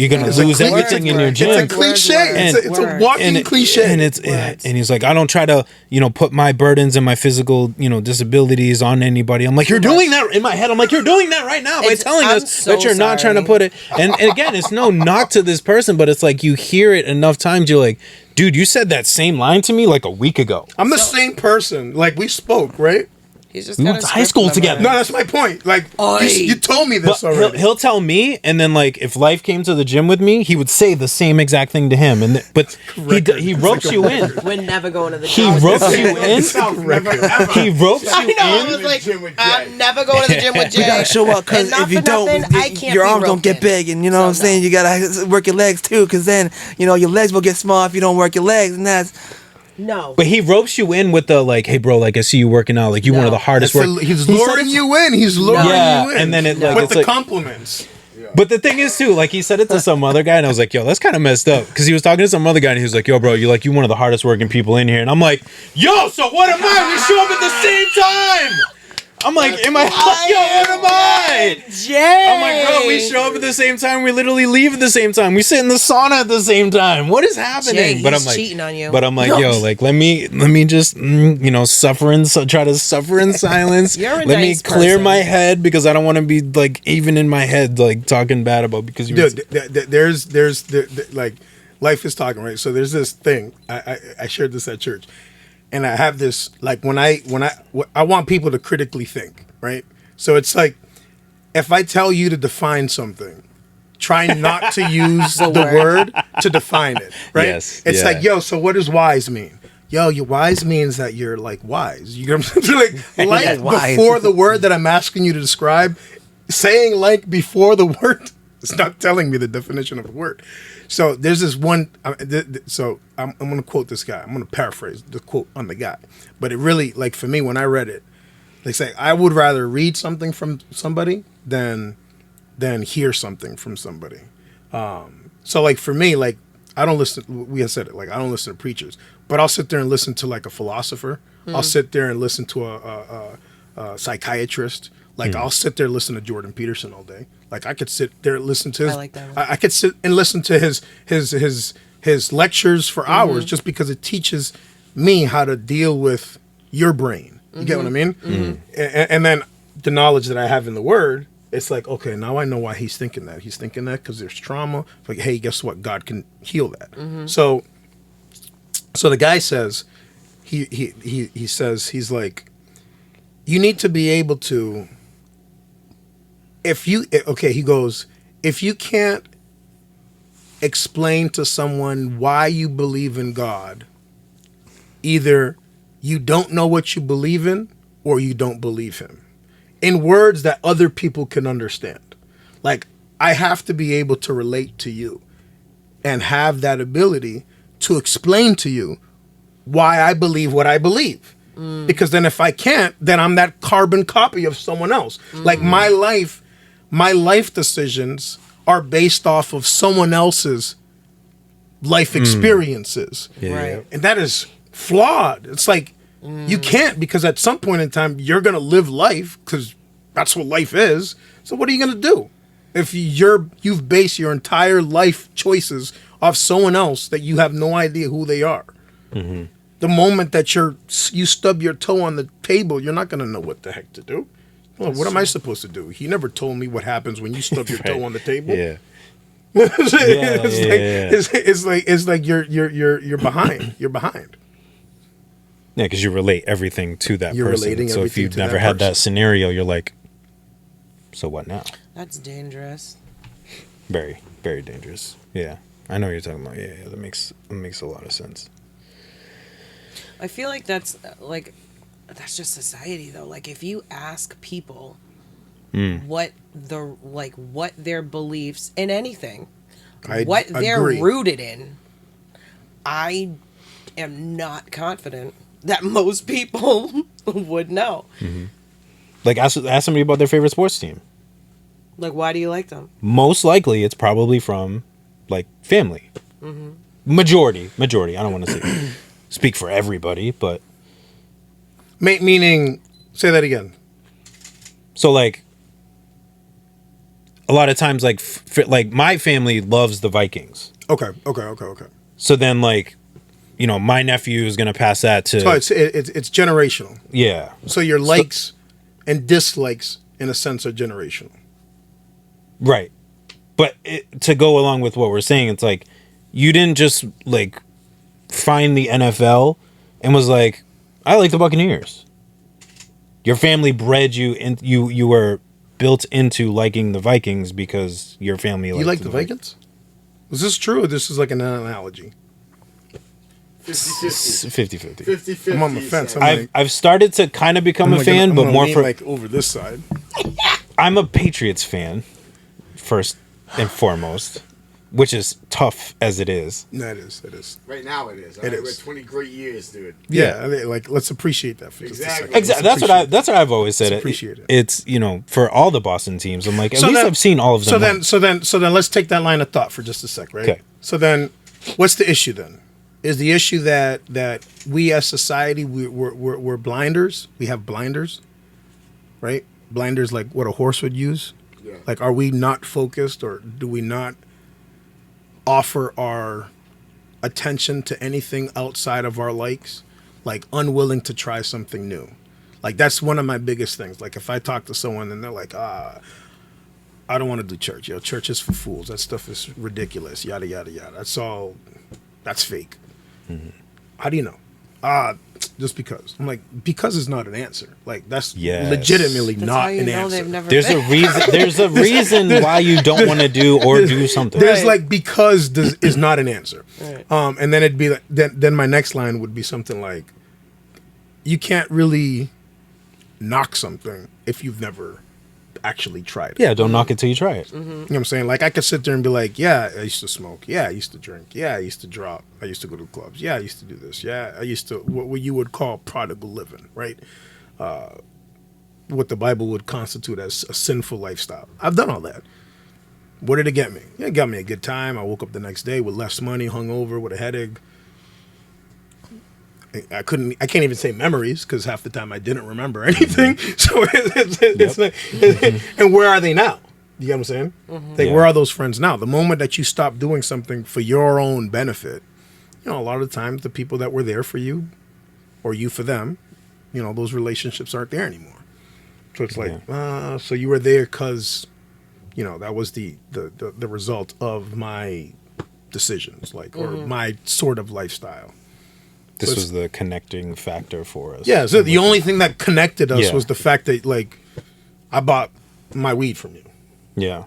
gonna lose everything in your gym. It's a cliche. It's a walking cliche. And he's like, I don't try to put my burdens and my physical disabilities on anybody. I'm like, you're doing that in my head. I'm like, you're doing that right now by telling I'm us so that you're not trying to sorry. put it. And again, it's no knock to this person, but it's like you hear it enough times, you're like, dude, you said that same line to me like a week ago. I'm the same person. Like we spoke, right? He's just We got went a to high script school memorized. together. No, that's my point. Like you told me this But already. he'll tell me, and then like if Life came to the gym with me, he would say the same exact thing to him. And but he ropes you in. We're never going to the He gym. ropes you in. He ropes I you know. I in. was like, Gym with Jay. I'm never going to the gym with Jay. You gotta show up, because And not if you for don't, nothing, I can't your be arms don't get roped in. big, and you know what I'm So, saying. no. You gotta work your legs too, because then your legs will get small if you don't work your legs, and that's No. But he ropes you in with the like, hey bro, like I see you working out, like you one of the hardest work. He's He said luring it- you in. He's luring Yeah, you in. and then it like with it's the like, compliments. but the thing is too, like he said it to some other guy, and I was like, yo, that's kind of messed up, because he was talking to some other guy, and he was like, yo, bro, you one of the hardest working people in here, and I'm like, yo, so what am I? We show up at the same time. I'm like, am I? Yo, what am I? Jay. I'm like, bro, we show up at the same time. We literally leave at the same time. We sit in the sauna at the same time. What is happening? Jay, but he's I'm like, cheating on you. But I'm like, yo, like let me just try to suffer in silence. You're a Let me nice clear person. my head, because I don't want to be like even in my head like talking bad about, because you. Dude, there's like Life is talking, right? So there's this thing. I shared this at church, and I have this like when I want people to critically think, right? So it's like if I tell you to define something, try not to use the word to define it, right? Yes, It's yeah. like, yo, so what does wise mean? Yo, your wise means that you're like wise. You know what I'm saying? Like wise. before the word that I'm asking you to describe, saying like before the word, it's not telling me the definition of a word. So there's this one. So I'm going to quote this guy. I'm going to paraphrase the quote on the guy. But it really, like for me, when I read it, they say I would rather read something from somebody than hear something from somebody. So like for me, like I don't listen. We have said it. Like, I don't listen to preachers, but I'll sit there and listen to like a philosopher. I'll sit there and listen to a psychiatrist. Like, I'll sit there and listen to Jordan Peterson all day. Like, I could sit there and listen to his. I like that one. I could sit and listen to his lectures for hours just because it teaches me how to deal with your brain. You get what I mean? And then the knowledge that I have in the Word, it's like, okay, now I know why he's thinking that. He's thinking that because there's trauma. Like, hey, guess what? God can heal that. So the guy says, he says, he's like, you need to be able to, he goes, if you can't explain to someone why you believe in God, either you don't know what you believe in or you don't believe him, in words that other people can understand. Like, I have to be able to relate to you and have that ability to explain to you why I believe what I believe. Because then if I can't, then I'm that carbon copy of someone else. Like, my life decisions are based off of someone else's life experiences. Right. And that is flawed. It's like, you can't, because at some point in time, you're going to live life because that's what life is. So what are you going to do if you've based your entire life choices off someone else that you have no idea who they are? The moment that you stub your toe on the table, you're not going to know what the heck to do. Well, what am I supposed to do? He never told me what happens when you stub your toe on the table. Yeah. It's like you're behind. You're behind. Yeah, because you relate everything to that You're person. relating So if everything you've to never that had that person. scenario, you're like, so what now? That's dangerous. Very, very dangerous. Yeah, I know what you're talking about. Yeah, that makes a lot of sense. I feel like that's just society though. Like, if you ask people what their beliefs in anything, what they're agree. rooted in, I am not confident that most people would know. Like, ask somebody about their favorite sports team. Like, why do you like them? Most likely, it's probably from like family. Majority. I don't want to speak for everybody, but Meaning, say that again. so like a lot of times, like like my family loves the Vikings. Okay. So then, like, you know, my nephew is gonna pass that to So it's generational. yeah. So your likes and dislikes, in a sense, are generational. Right. But to go along with what we're saying, it's like you didn't just like find the NFL and was like, I like the Buccaneers. Your family bred you, and you were built into liking the Vikings because your family liked You like the Vikings? Is this true, or this is like an analogy? 50-50. 50-50. 50-50. I'm on the fence. I've started to kind of become a fan, I'm but gonna more lean, for like over this side. I'm a Patriots fan, first and foremost, which is tough as it is. No, it is. Right now it is. It is. We're 20 great years, dude. Yeah, I mean, like, let's appreciate that for just a second. Exactly. Let's That's what I've always said. Let's appreciate it. It's, you know, for all the Boston teams. I'm like, at So least then- I've seen all of them. So then let's take that line of thought for just a sec, right? Okay. So then, what's the issue then? Is the issue that we as society we're blinders? We have blinders, right? Blinders like what a horse would use. Yeah. Like, are we not focused, or do we not offer our attention to anything outside of our likes? Like, unwilling to try something new. Like, that's one of my biggest things. Like, if I talk to someone and they're like, I don't want to do church. You know, church is for fools. That stuff is ridiculous. Yada, yada, yada. That's fake. How do you know? Just because. I'm like, because is not an answer. Like, that's Yes. legitimately That's not how you an know answer. they've never There's been. a reason. There's a reason why you don't want to do or do something. There's Right. like, because is not an answer. Right. And then it'd be like, then my next line would be something like, you can't really knock something if you've never actually tried it. Yeah, don't knock it till you try it. You know what I'm saying? Like, I could sit there and be like, yeah, I used to smoke. Yeah, I used to drink. Yeah, I used to drop. I used to go to clubs. Yeah, I used to do this. Yeah, I used to, what you would call prodigal living, right? What the Bible would constitute as a sinful lifestyle. I've done all that. What did it get me? It got me a good time. I woke up the next day with less money, hungover, with a headache. I can't even say memories because half the time I didn't remember anything. So it's like, and where are they now? You get what I'm saying? Like, where are those friends now? The moment that you stop doing something for your own benefit, you know, a lot of the times the people that were there for you or you for them, you know, those relationships aren't there anymore. So it's like, so you were there because, you know, that was the result of my decisions, like, or my sort of lifestyle. This was the connecting factor for us. Yeah, so the only thing that connected us was the fact that, like, I bought my weed from you. Yeah.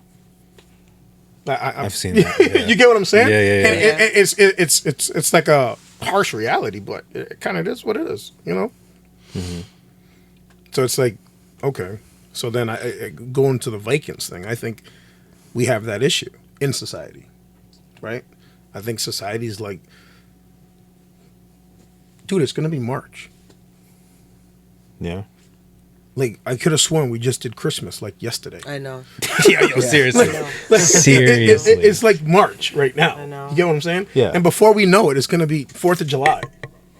I've seen that. Yeah. You get what I'm saying? Yeah. And it's like a harsh reality, but it kind of is what it is, you know? So it's like, okay. So then I go into the Vikings thing. I think we have that issue in society, right? I think society's like, dude, it's going to be March. Yeah. Like, I could have sworn we just did Christmas, like, yesterday. I know. Seriously. Seriously. It's like March right now. I know. You get what I'm saying? Yeah. And before we know it, it's going to be 4th of July.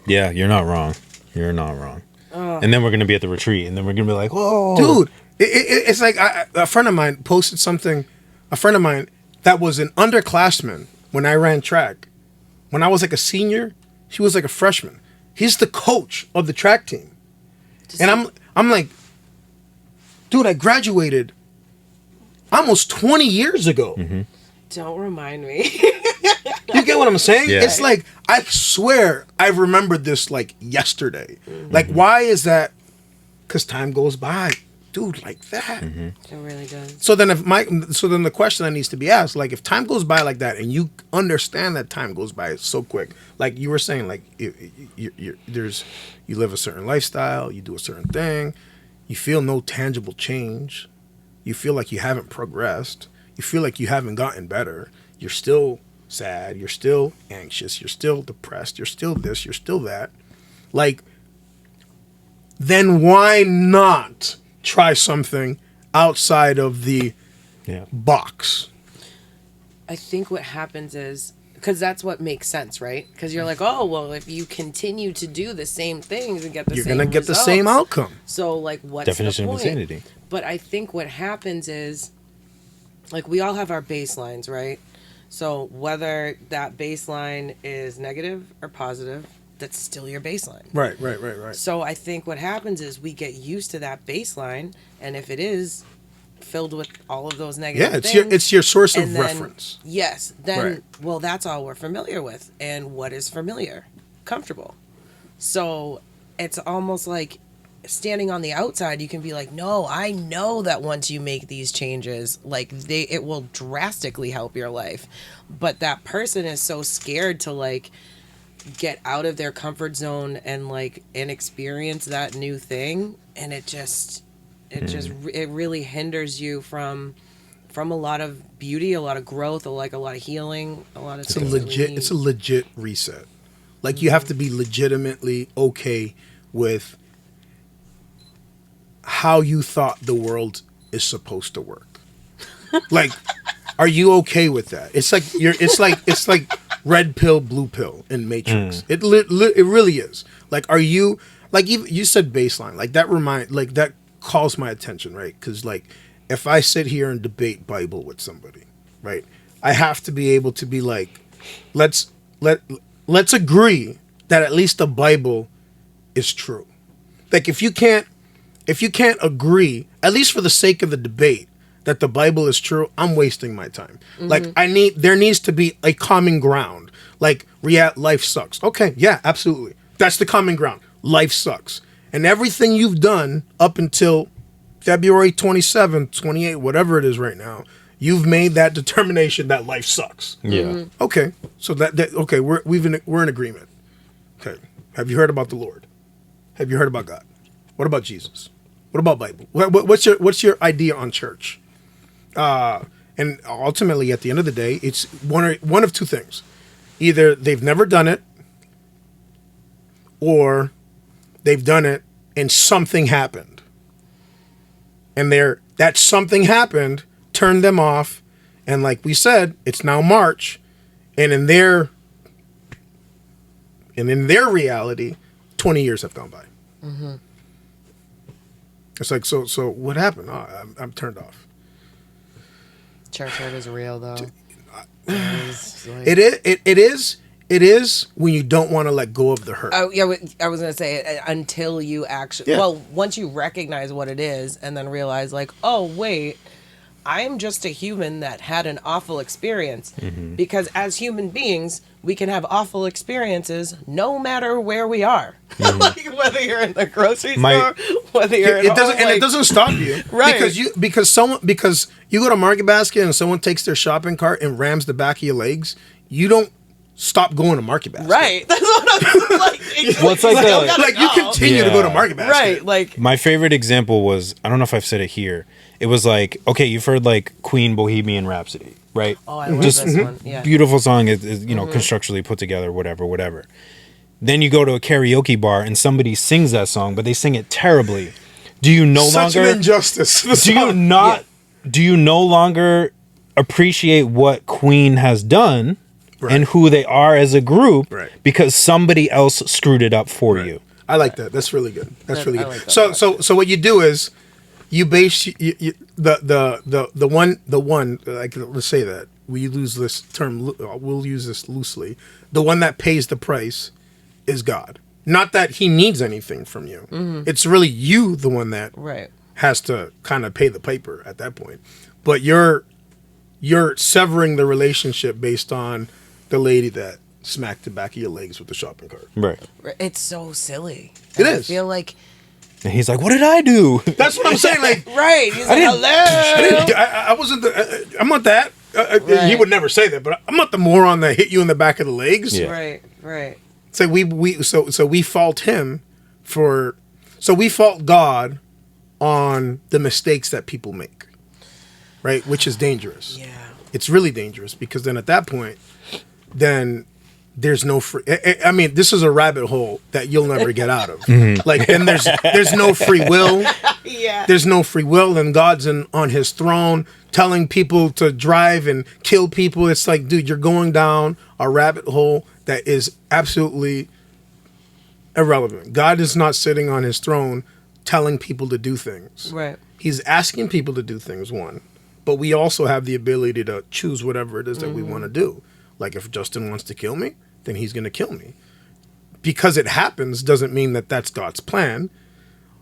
Yeah, you're not wrong. You're not wrong. And then we're going to be at the retreat, and then we're going to be like, whoa. Dude, it's like a friend of mine posted something. A friend of mine that was an underclassman when I ran track. When I was like a senior, he was like a freshman. He's the coach of the track team. And I'm like, dude, I graduated almost 20 years ago. Don't remind me. You get what I'm saying? Yeah. It's like, I swear I remembered this like yesterday. Like, why is that? Because time goes by, dude, like that. It really does. So then the question that needs to be asked, like, if time goes by like that and you understand that time goes by so quick, like you were saying, like, you live a certain lifestyle, you do a certain thing, you feel no tangible change, you feel like you haven't progressed, you feel like you haven't gotten better, you're still sad, you're still anxious, you're still depressed, you're still this, you're still that, like, then why not try something outside of the box? I think what happens is, because that's what makes sense, right? Because you're like, oh, well, if you continue to do the same things and get the You're same gonna get the results, same outcome. So, like, what's Definition the of point? insanity. But I think what happens is, like, we all have our baselines, right? So whether that baseline is negative or positive, that's still your baseline. Right. So I think what happens is we get used to that baseline, and if it is filled with all of those negative things, it's your source of and then- reference. Yes, then Right. well, that's all we're familiar with, and what is familiar, comfortable. So it's almost like standing on the outside. You can be like, no, I know that once you make these changes, like it will drastically help your life. But that person is so scared to like get out of their comfort zone and experience that new thing, and it really hinders you from a lot of beauty, a lot of growth, a lot of healing, a lot of It's a legit reset. Like, you have to be legitimately okay with how you thought the world is supposed to work. Like, are you okay with that? It's like red pill, blue pill in Matrix. It really is. Like, are you, like, you said baseline, like that calls my attention, right? Because, like, if I sit here and debate Bible with somebody, right, I have to be able to be like, let's agree that at least the Bible is true. Like, if you can't agree, at least for the sake of the debate, that the Bible is true, I'm wasting my time. Like, there needs to be a common ground. Like, life sucks. Okay, yeah, absolutely. That's the common ground. Life sucks. And everything you've done up until February 27th, 28th, whatever it is right now, you've made that determination that life sucks. Yeah. Okay, so okay, we're in agreement. Okay, have you heard about the Lord? Have you heard about God? What about Jesus? What about Bible? What's your idea on church? And ultimately, at the end of the day, it's one of two things: either they've never done it, or they've done it and something happened, and that something happened, turned them off, And like we said, it's now March, and in their reality, 20 years have gone by. Mm-hmm. It's like, so what happened? Oh, I'm turned off. Church hurt is real, though. It is when you don't want to let go of the hurt. Oh yeah, I was gonna say until you actually. Yeah. Well, once you recognize what it is, and then realize like, oh wait, I am just a human that had an awful experience. Mm-hmm. Because as human beings, we can have awful experiences no matter where we are. Mm-hmm. Like whether you're in the grocery store, whether you're It doesn't, and it doesn't stop you, Right. because you go to Market Basket and someone takes their shopping cart and rams the back of your legs. You don't stop going to Market Basket, right. That's what I'm like. Well, it's like you the- gotta Like you go. continue to go to Market Basket, Right, like My favorite example was, I don't know if I've said it here. It was like, okay, you've heard like Queen Bohemian Rhapsody, right? oh, I love Just this one. Yeah. beautiful song, is constructually put together, whatever. Then you go to a karaoke bar and somebody sings that song, but they sing it terribly. Do you no Such longer an injustice. to the do you song. not do you no longer appreciate what Queen has done and who they are as a group Right. because somebody else screwed it up for you? I like that. That's really good. That's really I good. like that a lot, So what you do is you base the one like, let's say that we use this term. We'll use this loosely. The one that pays the price is God. Not that He needs anything from you. It's really you, the one that Right. has to kind of pay the piper at that point. But you're severing the relationship based on the lady that smacked the back of your legs with the shopping cart. Right. It's so silly. It And is. I feel like And he's like, "What did I do?" That's what I'm saying. Like, right. He's like, hello. I wasn't. I'm not that. He Right. would never say that, but I'm not the moron that hit you in the back of the legs. Yeah. Right. Right. So we fault him for. So we fault God on the mistakes that people make, right? Which is dangerous. Yeah. It's really dangerous because then at that point, then there's no free. I mean, this is a rabbit hole that you'll never get out of. Like, then there's no free will. Yeah. There's no free will, and God's on His throne telling people to drive and kill people. It's like, dude, you're going down a rabbit hole that is absolutely irrelevant. God is not sitting on His throne telling people to do things. Right. He's asking people to do things, one, but we also have the ability to choose whatever it is that we want to do. Like, if Justin wants to kill me, then he's going to kill me. Because it happens doesn't mean that that's God's plan.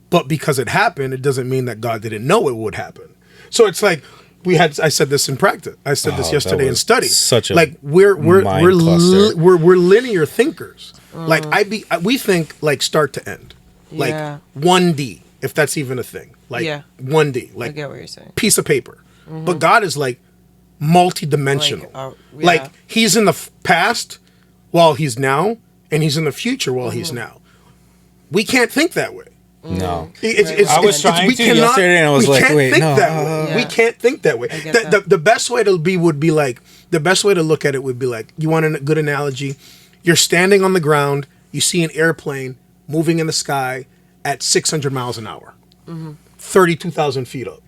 But because it happened, it doesn't mean that God didn't know it would happen. So it's like I said this in practice. I said this that yesterday in was study. such a like we're mind cluster. we're linear thinkers. Like we think like start to end. Like Yeah. 1D, if that's even a thing. Like Yeah. 1D, I like get what you're saying. piece of paper. But God is like multi-dimensional. Yeah. Like He's in the past while He's now, and He's in the future while He's now. We can't think that way. No. I was trying to yesterday, and I was we like, can't wait, think no, that way. Yeah. We can't think that way. get The best way to be would be like, the best way to look at it would be like, you want a good analogy? You're standing on the ground, you see an airplane moving in the sky at 600 miles an hour, 32,000 feet up.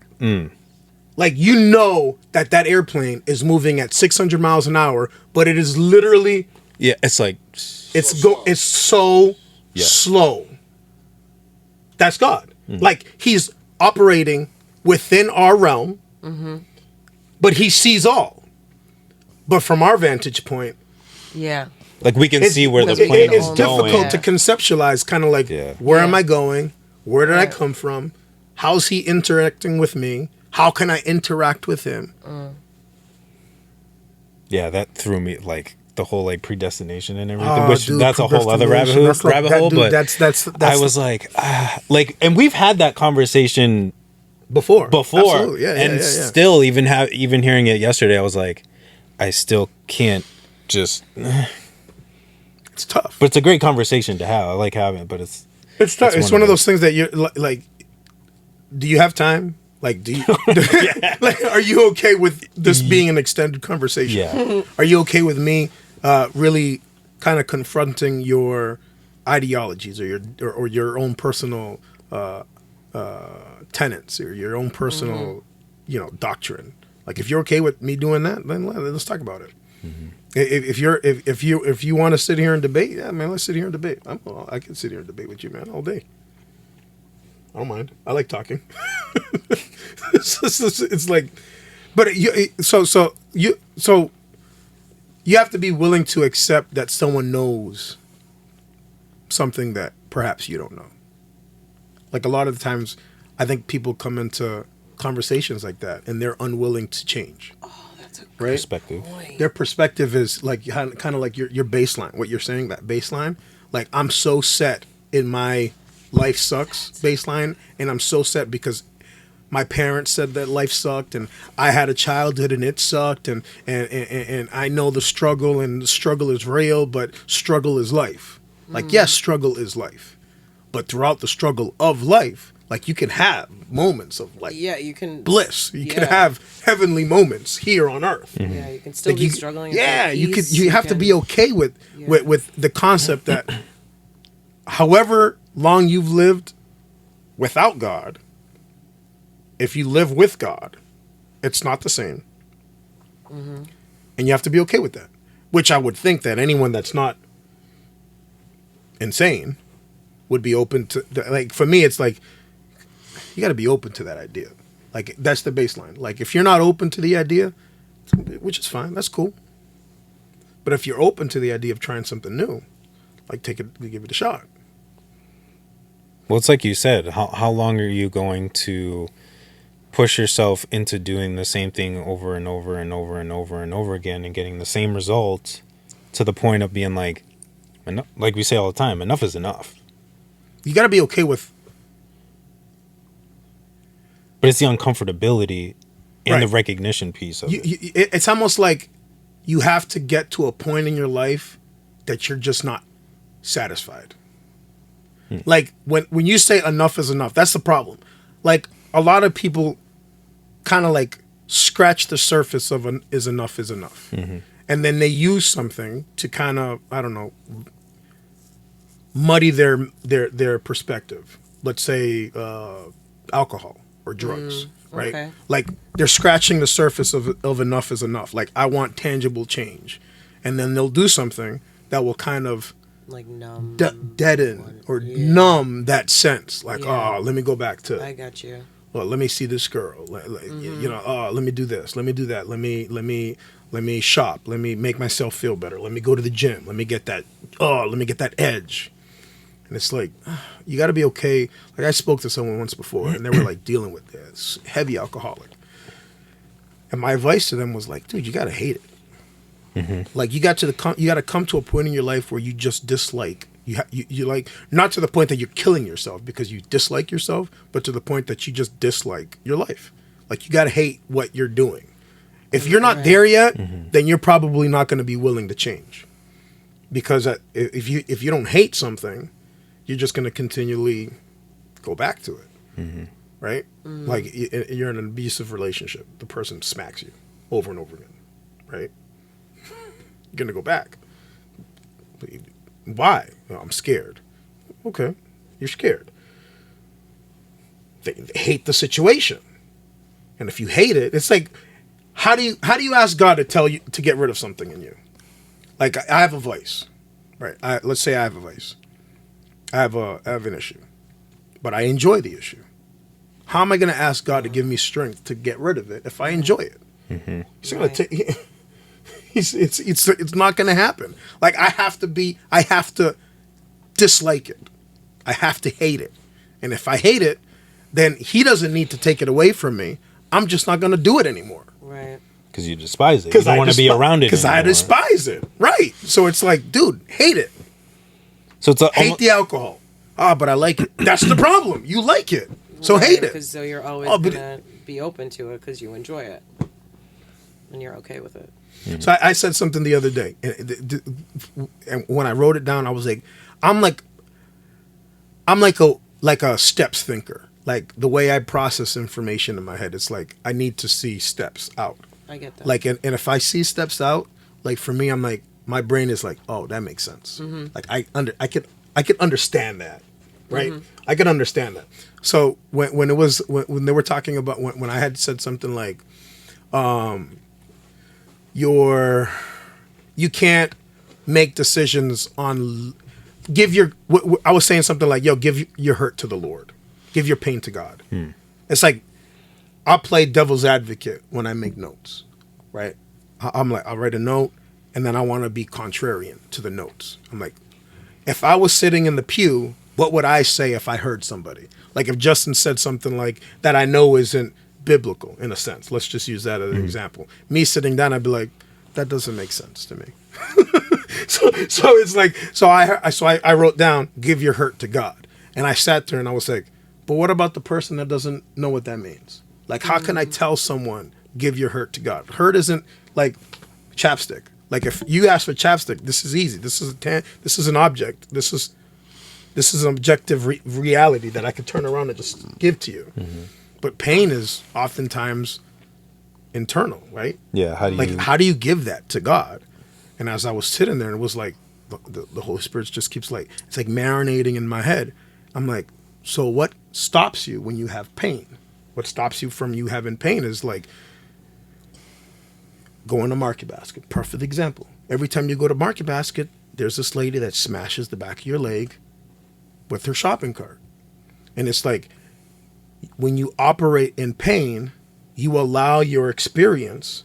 Like, you know that airplane is moving at 600 miles an hour, but it is literally, Yeah, it's like it's so Yeah. slow. That's God. Like, He's operating within our realm, but He sees all. But from our vantage point, Yeah. like we can see where the it's- plane it's is difficult going. to conceptualize, kind of like, Yeah. where am Yeah. I going? Where did I Right. come from? How's He interacting with me? How can I interact with Him? Yeah, that threw me like the whole like predestination and everything, Oh, which dude, that's a whole other rabbit predestination, hole. Rabbit hole, dude, but that's I was like, and we've had that conversation before, before, yeah, and yeah. still even hearing it yesterday, I was like, I still can't just. It's tough. But it's a great conversation to have. I like having it, but it's It's tough. It's one of those. those things that you're like. Do you have time? Like, do you? Like, are you okay with this being an extended conversation? Yeah. Are you okay with me really kind of confronting your ideologies or your own personal tenets or your own personal, doctrine? Like if you're okay with me doing that, then let's talk about it. If you want to sit here and debate, yeah, man, let's sit here and debate. I can sit here and debate with you, man, all day. I don't mind. I like talking. It's like, but so you have to be willing to accept that someone knows something that perhaps you don't know. Like a lot of the times, I think people come into conversations like that and they're unwilling to change. Oh, that's a good Right? Perspective. point. Their perspective is like kind of like your baseline. What you're saying, that baseline. Like I'm so set in my life sucks baseline, and I'm so set because my parents said that life sucked, and I had a childhood and it sucked, and I know the struggle, and the struggle is real, but struggle is life. Like yes, struggle is life, but throughout the struggle of life, like you can have moments of like Yeah, you can bliss. You can yeah. have heavenly moments here on earth. Yeah, you can still Like be you, struggling. yeah, with you could. peace, You have to can- be okay with the concept that, however long you've lived without God, if you live with God, it's not the same, and you have to be okay with that. Which I would think that anyone that's not insane would be open to. Like for me, it's like you got to be open to that idea. Like that's the baseline. Like if you're not open to the idea, which is fine, that's cool. But if you're open to the idea of trying something new, like give it a shot. Well, it's like you said, how long are you going to push yourself into doing the same thing over and over and over and over and over again and getting the same results to the point of being like, like we say all the time, enough is enough. You got to be okay with. But it's the uncomfortability and Right. the recognition piece of it. It's almost like you have to get to a point in your life that you're just not satisfied. Like when you say enough is enough, that's the problem. Like a lot of people kind of like scratch the surface of is enough is enough. And then they use something to kind of, I don't know, muddy their perspective. Let's say alcohol or drugs, right? okay. Like they're scratching the surface of enough is enough. Like I want tangible change. And then they'll do something that will kind of like numb. deaden or numb that sense. Like, Yeah. oh, let me go back to, I got you. well, let me see this girl. You know, oh, let me do this. Let me do that. Let me shop. Let me make myself feel better. Let me go to the gym. Let me get that. Oh, let me get that edge. And it's like, you got to be okay. Like I spoke to someone once before, and they were like dealing with this heavy alcoholic. And my advice to them was like, dude, you got to hate it. Like you got to come to a point in your life where you just dislike. You like, not to the point that you're killing yourself because you dislike yourself, but to the point that you just dislike your life. Like you got to hate what you're doing. If you're not there yet, then you're probably not going to be willing to change. Because if you don't hate something, you're just going to continually go back to it, right? Like you're in an abusive relationship. The person smacks you over and over again, right? You're going to go back. Why? Well, I'm scared. Okay, you're scared. They hate the situation, and if you hate it, it's like, how do you ask God to tell you to get rid of something in you? Like I have a vice, right? Let's say I have a vice. I have an issue, but I enjoy the issue. How am I going to ask God to give me strength to get rid of it if I enjoy it? He's going to take. It's not going to happen. Like I have to dislike it. I have to hate it. And if I hate it, then he doesn't need to take it away from me. I'm just not going to do it anymore. Right. Because you despise it. You don't want to be around it Because I anymore. despise it. Right. So it's like, dude, hate it. So it's Hate the alcohol. But I like it. That's the problem. You like it. So hate it. Because so you're always Oh, but gonna be open to it because you enjoy it, and you're okay with it. So I said something the other day, and when I wrote it down, I was like, I'm like a steps thinker. Like the way I process information in my head, it's like I need to see steps out. I get that. Like, and if I see steps out, like for me, I'm like, my brain is like, oh, that makes sense. Like I could understand that, right? I could understand that. So when they were talking about when I had said something like, You can't make decisions on I was saying something like, yo, give your hurt to the Lord, give your pain to God. It's like I play devil's advocate when I make notes, right? I'm like, I'll write a note and then I want to be contrarian to the notes. I'm like, if I was sitting in the pew, what would I say if I heard somebody? Like if Justin said something like that I know isn't biblical in a sense. Let's just use that as an example. Me sitting down, I'd be like, that doesn't make sense to me. so it's like, so I wrote down, give your hurt to God. And I sat there and I was like, but what about the person that doesn't know what that means? Like, how can I tell someone, give your hurt to God? Hurt isn't like chapstick. Like if you ask for chapstick, this is easy. This is an object. This is an objective reality that I could turn around and just give to you. But pain is oftentimes internal, right? Yeah. How do you give that to God? And as I was sitting there, it was like the Holy Spirit just keeps like, it's like marinating in my head. I'm like, so what stops you when you have pain? What stops you from you having pain is like going to Market Basket. Perfect example. Every time you go to Market Basket, there's this lady that smashes the back of your leg with her shopping cart. And it's like, when you operate in pain, you allow your experience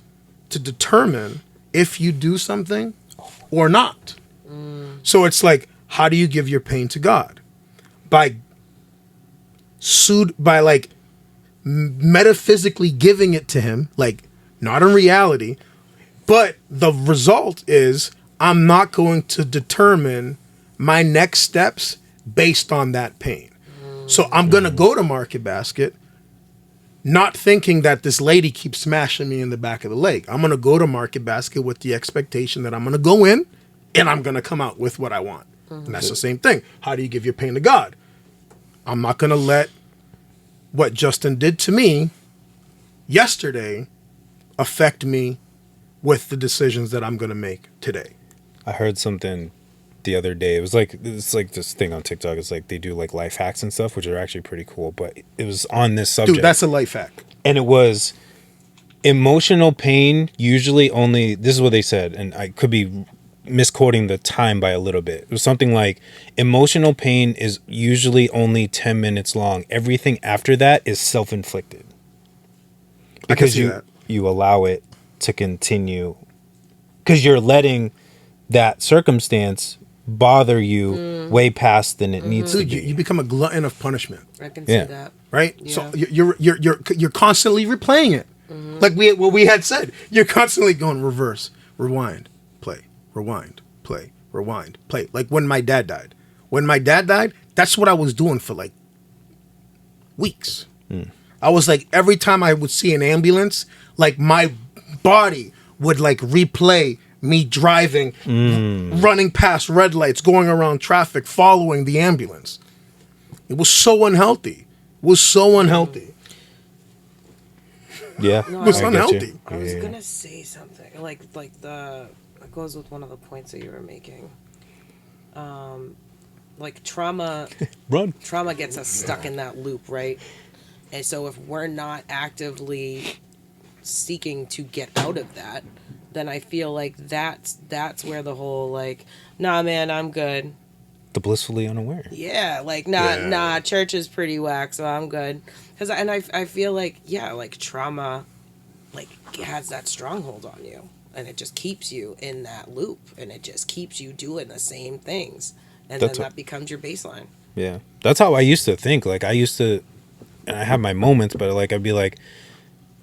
to determine if you do something or not. So it's like, how do you give your pain to God? By like metaphysically giving it to him, like not in reality, but the result is I'm not going to determine my next steps based on that pain. So I'm going to go to Market Basket not thinking that this lady keeps smashing me in the back of the leg. I'm going to go to Market Basket with the expectation that I'm going to go in and I'm going to come out with what I want. And that's the same thing. How do you give your pain to God? I'm not going to let what Justin did to me yesterday affect me with the decisions that I'm going to make today. I heard something the other day. It's like this thing on TikTok. It's like they do like life hacks and stuff, which are actually pretty cool. But it was on this subject. Dude, that's a life hack. And it was emotional pain usually only, this is what they said, and I could be misquoting the time by a little bit. It was something like emotional pain is usually only 10 minutes long. Everything after that is self-inflicted. Because you allow it to continue. Because you're letting that circumstance bother you way past than it needs to be. You become a glutton of punishment. I can see that. Right? Yeah. So you're constantly replaying it. Like we had said, you're constantly going reverse, rewind, play, rewind, play, rewind, play. Like when my dad died. When my dad died, that's what I was doing for like weeks. I was like, every time I would see an ambulance, like my body would like replay me driving, running past red lights, going around traffic, following the ambulance. It was so unhealthy. Yeah. No, It was I get unhealthy. you. I was Yeah. gonna say something like it goes with one of the points that you were making. Like trauma gets us stuck in that loop, right? And so if we're not actively seeking to get out of that, then I feel like that's where the whole like, nah man, I'm good. The blissfully unaware. Yeah, like nah, church is pretty whack, so I'm good. I feel like like trauma, like has that stronghold on you, and it just keeps you in that loop, and it just keeps you doing the same things, and then that becomes your baseline. Yeah, that's how I used to think. Like I used to, and I have my moments, but like I'd be like,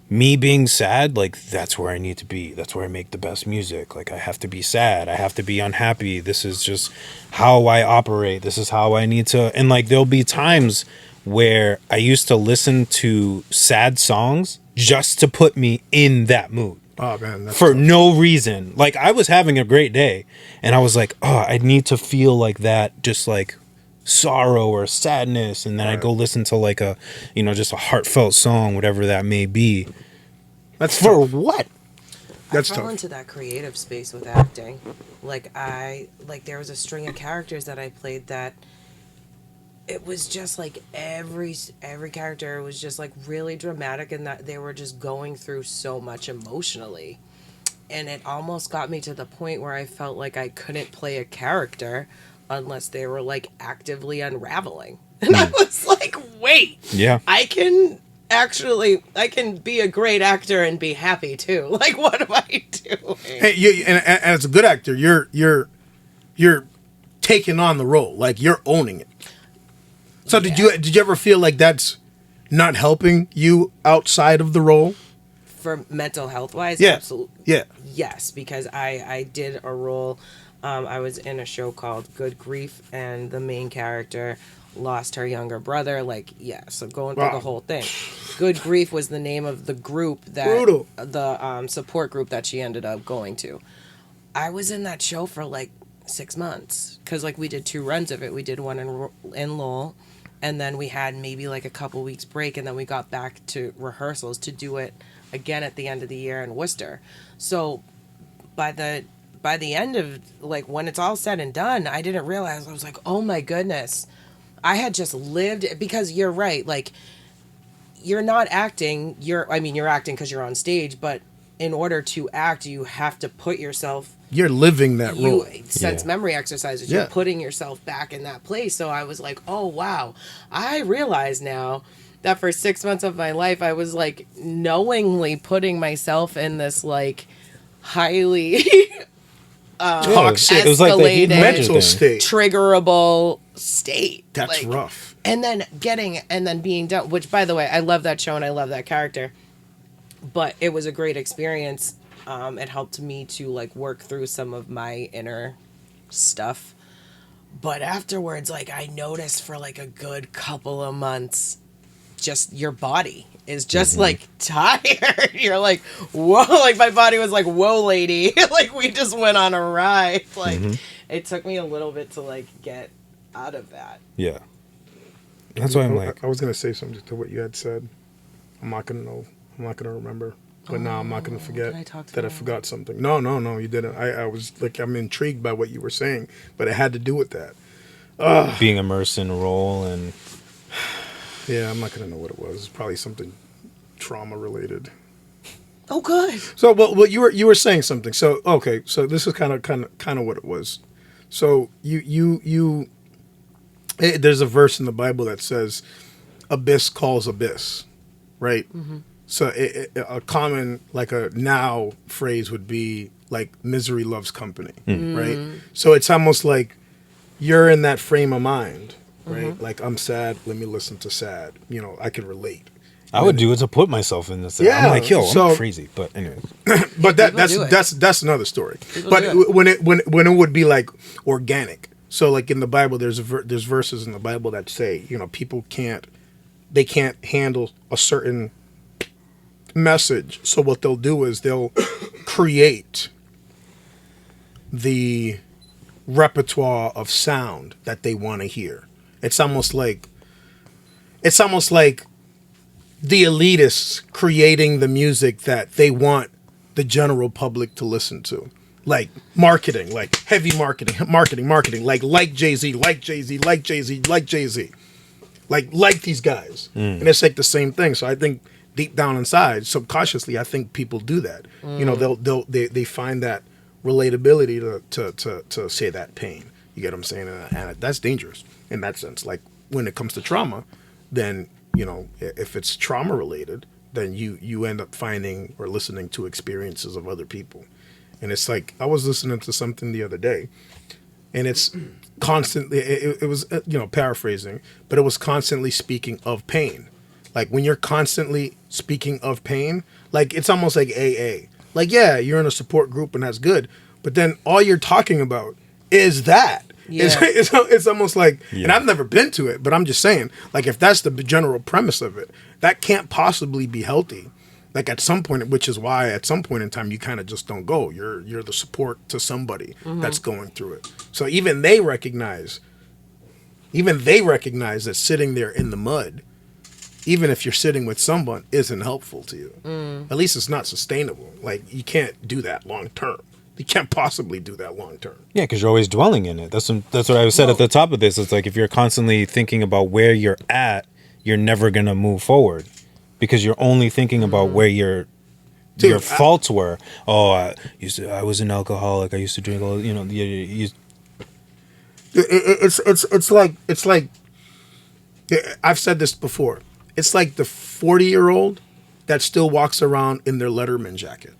me being sad, like that's where I need to be. That's where I make the best music. Like I have to be sad. I have to be unhappy. This is just how I operate. This is how I need to. And like there'll be times where I used to listen to sad songs just to put me in that mood. Oh man, that's For tough. no reason. Like I was having a great day and I was like, oh, I need to feel like that, just like sorrow or sadness, and then I go listen to like a, just a heartfelt song, whatever that may be. That's For tough. what? That's I fell tough. into that creative space with acting. Like there was a string of characters that I played that it was just like every character was just like really dramatic, and that they were just going through so much emotionally. And it almost got me to the point where I felt like I couldn't play a character unless they were like actively unraveling. And I was like, wait, Yeah. I can be a great actor and be happy too. Like, what am I doing? Hey, and as a good actor, you're taking on the role, like you're owning it. So did you ever feel like that's not helping you outside of the role? For mental health wise, Yeah. absolutely. Yeah. Yes, because I did a role. I was in a show called Good Grief, and the main character lost her younger brother. Like, yeah, so going through the whole thing. Good Grief was the name of the group that Brutal. the support group that she ended up going to. I was in that show for like 6 months because like we did 2 runs of it. We did one in Lowell, and then we had maybe like a couple weeks break, and then we got back to rehearsals to do it again at the end of the year in Worcester. So by the end of like when it's all said and done, I didn't realize. I was like, oh my goodness, I had just lived, because you're right, like you're not acting, you're acting because you're on stage, but in order to act you have to put yourself, You're living that role. sense memory exercises, you're putting yourself back in that place. So I was like, oh wow, I realize now that for 6 months of my life I was like knowingly putting myself in this like highly Toxic. It was like the escalated, mental state. triggerable state. That's Like, rough. and then being done, which by the way, I love that show and I love that character, but it was a great experience. It helped me to like work through some of my inner stuff, but afterwards, like I noticed for like a good couple of months, just your body is just like tired. You're like, whoa, like my body was like, whoa lady, like we just went on a ride. Like it took me a little bit to like get out of that. Yeah. That's why I'm like, I was gonna say something to what you had said. I'm not gonna know. I'm not gonna remember. But now I'm not gonna forget did I talk to that I you? forgot something. No, you didn't. I was like, I'm intrigued by what you were saying, but it had to do with that. being immersed in a role and Yeah, I'm not gonna know what it was. It's probably something trauma related. Oh, good. So, well, you were saying something. So, okay, so this is kind of what it was. So there's a verse in the Bible that says, "Abyss calls abyss," right? Mm-hmm. So, a common like a now phrase would be like "misery loves company," right? So it's almost like you're in that frame of mind, right? Like I'm sad. Let me listen to sad. I can relate. I would do it to put myself in this. Yeah, I'm like, yo, so- I'm crazy. But anyway, But do it. that's another story. People But do it. when it would be like organic. So like in the Bible, there's verses in the Bible that say people can't handle a certain message. So what they'll do is they'll create the repertoire of sound that they want to hear. It's almost like the elitists creating the music that they want the general public to listen to. Like marketing, like heavy marketing, like Jay-Z, like these guys. And it's like the same thing. So I think deep down inside, subconsciously, I think people do that. They find that relatability to say that pain. You get what I'm saying? And that's dangerous in that sense. Like when it comes to trauma, then if it's trauma related, then you end up finding or listening to experiences of other people. And it's like, I was listening to something the other day, and it's constantly, it was, paraphrasing, but it was constantly speaking of pain. Like when you're constantly speaking of pain, like it's almost like AA. Like, yeah, you're in a support group and that's good, but then all you're talking about is that. Yeah. It's almost like, and I've never been to it, but I'm just saying, like if that's the general premise of it, that can't possibly be healthy. Like at some point, which is why at some point in time you kind of just don't go. You're the support to somebody that's going through it. So even they recognize that sitting there in the mud, even if you're sitting with someone, isn't helpful to you. At least it's not sustainable. Like you can't do that long term. You can't possibly do that long term. Yeah, because you're always dwelling in it. That's what I said at the top of this. It's like if you're constantly thinking about where you're at, you're never gonna move forward because you're only thinking about where your faults were. Oh, I was an alcoholic. I used to drink all. It's like I've said this before. It's like the 40-year-old that still walks around in their Letterman jacket.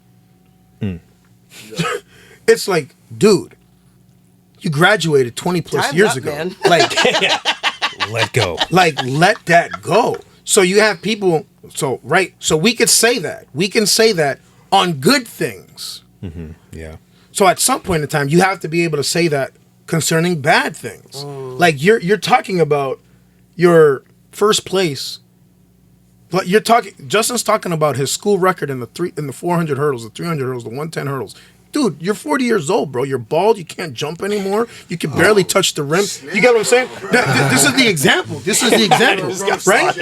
It's like, dude, you graduated 20 plus Time's years up, ago. man. Like, Let go. like, let that go. So you have people. So we could say that. We can say that on good things. Yeah. So at some point in time, you have to be able to say that concerning bad things. Like you're talking about your first place. But Justin's talking about his school record in the 400 hurdles, the 300 hurdles, the 110 hurdles. Dude, you're 40 years old, bro. You're bald. You can't jump anymore. You can barely touch the rim. You get what I'm saying? This is the example. Right?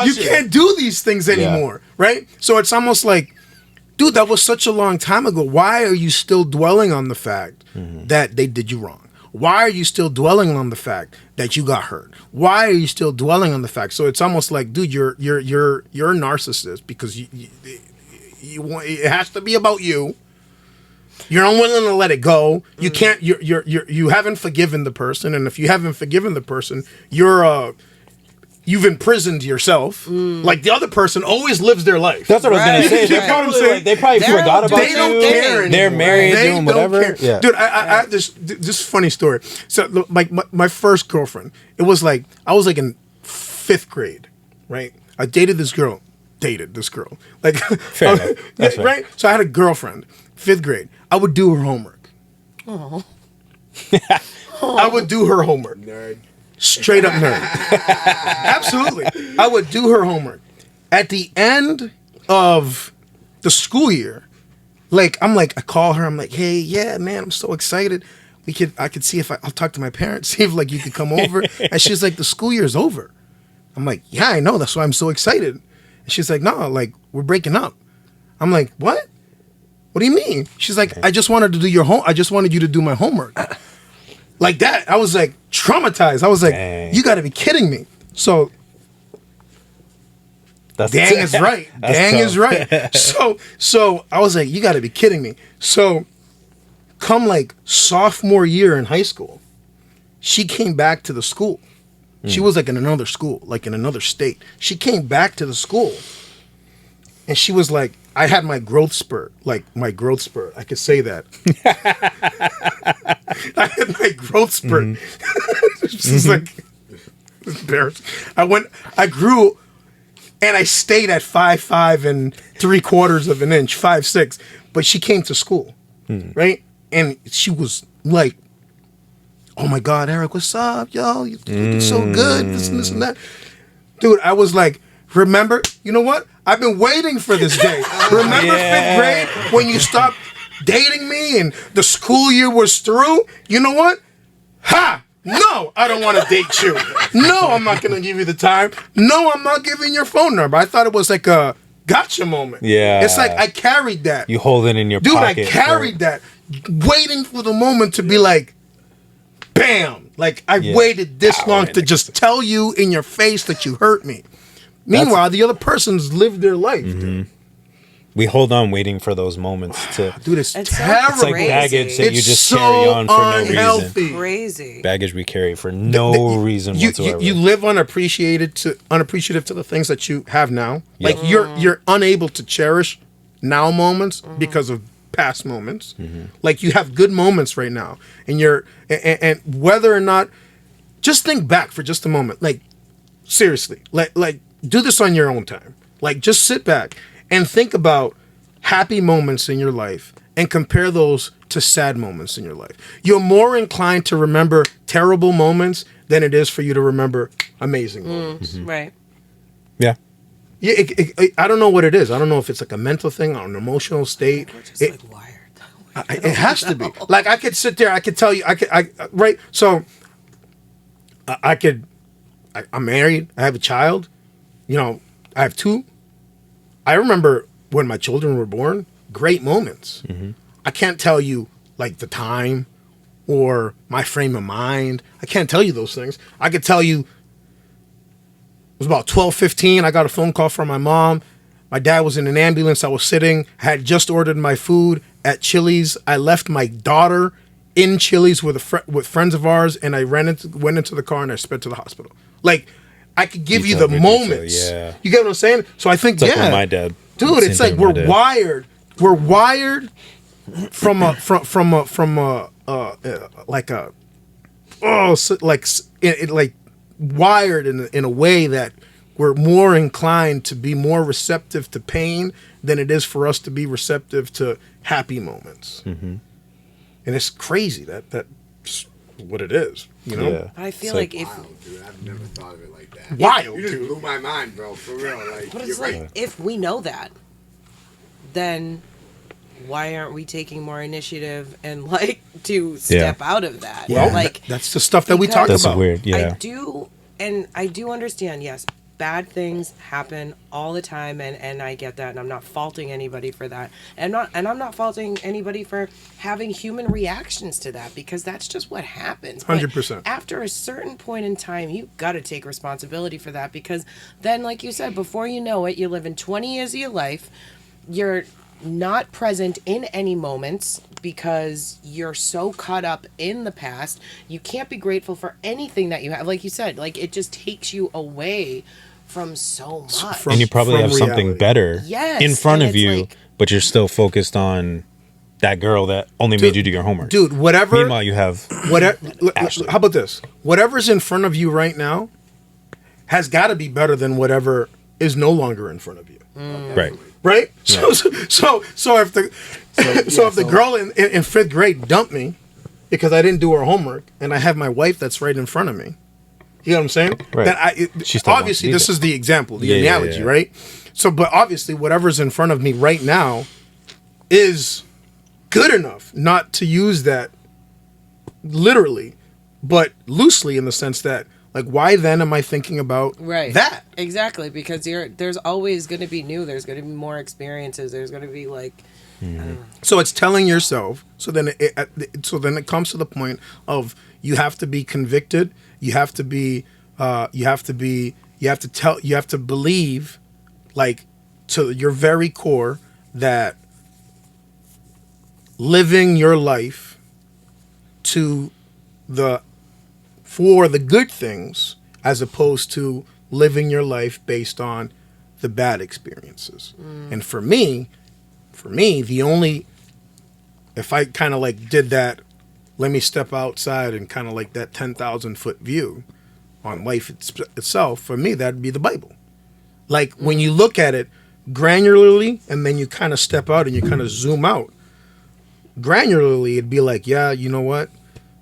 You can't do these things anymore, right? So it's almost like, dude, that was such a long time ago. Why are you still dwelling on the fact that they did you wrong? Why are you still dwelling on the fact that you got hurt? Why are you still dwelling on the fact? So it's almost like, dude, you're a narcissist because you want, it has to be about you. You're unwilling to let it go. You can't. You haven't forgiven the person, and if you haven't forgiven the person, you've imprisoned yourself. Like the other person always lives their life. That's what I was gonna say. You know what I'm saying? They probably forgot about They don't care anymore. They're married, They doing don't whatever. care. Yeah. Dude, I have this funny story. So like my first girlfriend, it was like I was like in 5th grade, right? I dated this girl. Like Fair enough. That's fair. right? So I had a girlfriend, 5th grade. I would do her homework. Oh. I would do her homework. Nerd. Straight up nerd. Absolutely. I would do her homework. At the end of the school year, I call her, I'm like, hey, yeah, man, I'm so excited. I could see if I'll talk to my parents, see if you could come over. And she's like, the school year's over. I'm like, yeah, I know. That's why I'm so excited. And she's like, no, we're breaking up. I'm like, what? What do you mean? She's like, I just wanted you to do my homework. Like that. I was like traumatized. I was like, Dang. you got to be kidding me. So, dang is right. Dang is right. So I was like, you got to be kidding me. So, come sophomore year in high school, she came back to the school. She was in another school, in another state. She came back to the school, and she was like, I had my growth spurt. I could say that. I had my growth spurt. She's embarrassed. I grew, and I stayed at 5'5" 3/4 of an inch, 5'6". But she came to school, right? And she was like, oh my God, Eric, what's up, yo? You're looking so good, this and that. Dude, I was like, remember, you know what? I've been waiting for this day. Remember 5th grade when you stopped dating me and the school year was through? You know what? Ha! No, I don't want to date you. No, I'm not going to give you the time. No, I'm not giving your phone number. I thought it was like a gotcha moment. Yeah. It's like I carried that. You hold it in your Dude, pocket. I carried that, waiting for the moment to be like, bam! I waited this long to just tell you in your face that you hurt me. Meanwhile, the other person's lived their life. Dude. We hold on waiting for those moments to... Dude, it's so terrible. It's like baggage that you It's just so carry on for no reason. unhealthy. Crazy. Baggage we carry for no reason whatsoever. You live unappreciative to the things that you have now. Yep. You're unable to cherish now moments because of past moments. You have good moments right now, and and whether or not, just think back for just a moment. Seriously, do this on your own time. Just sit back and think about happy moments in your life and compare those to sad moments in your life. You're more inclined to remember terrible moments than it is for you to remember amazing moments. Right. Yeah. Yeah, I don't know what it is. I don't know if it's a mental thing or an emotional state. We're just wired. It has to be. I could sit there. I could tell you. Right. So, I'm married. I have a child. I have 2. I remember when my children were born. great moments. I can't tell you like the time or my frame of mind. I can't tell you those things. I could tell you it was about 12:15. I got a phone call from my mom. My dad was in an ambulance. I was sitting. I had just ordered my food at Chili's. I left my daughter in Chili's with friends of ours, and I went into the car and I sped to the hospital. Like, I could give you the moments. Yeah. You get what I'm saying? So I think, It's like with my dad. dude, it's like we're wired. We're wired wired in a way that we're more inclined to be more receptive to pain than it is for us to be receptive to happy moments. And it's crazy that's what it is, you know? Yeah. I feel It's like if Wild, dude. I've never thought of it like that. Wild, You just dude. blew my mind, bro. For real. Like, But you're it's like, right. if we know that, then why aren't we taking more initiative and like to step out of that? Well, like that's the stuff that we talk because That's about. weird. Yeah. I do understand, yes, bad things happen all the time, and I get that, and I'm not faulting anybody for that. And I'm not faulting anybody for having human reactions to that, because that's just what happens. But 100%. after a certain point in time, you got to take responsibility for that, because then, like you said, before you know it, you're living 20 years of your life. You're not present in any moments because you're so caught up in the past. You can't be grateful for anything that you have. Like you said, like it just takes you away from so much. And you probably from have something reality. better Yes, in front and of it's you, like- but you're still focused on that girl that only made you do your homework. Dude, whatever. Meanwhile, you have Whatever. Ashley. How about this? Whatever's in front of you right now has got to be better than whatever is no longer in front of you. right. Right? So if the girl in fifth grade dumped me because I didn't do her homework, and I have my wife that's right in front of me, you know what I'm saying? Right. Then She still wants obviously to be this there. is the example, the Yeah, yeah, analogy, yeah. right? So, but obviously whatever's in front of me right now is good enough not to use that literally, but loosely, in the sense that, like, why then am I thinking about that? Exactly, because there's always going to be new. There's going to be more experiences. There's going to be like, I don't know. So it's telling yourself. So then it comes to the point of you have to be convicted. You have to be. You have to believe, like, to your very core, that living your life for the good things, as opposed to living your life based on the bad experiences. And for me, if I kind of like did that, let me step outside and kind of like that 10,000 foot view on life itself, for me, that'd be the Bible. Like, when you look at it granularly, and then you kind of step out and you kind of zoom out, granularly, it'd be like, yeah, you know what?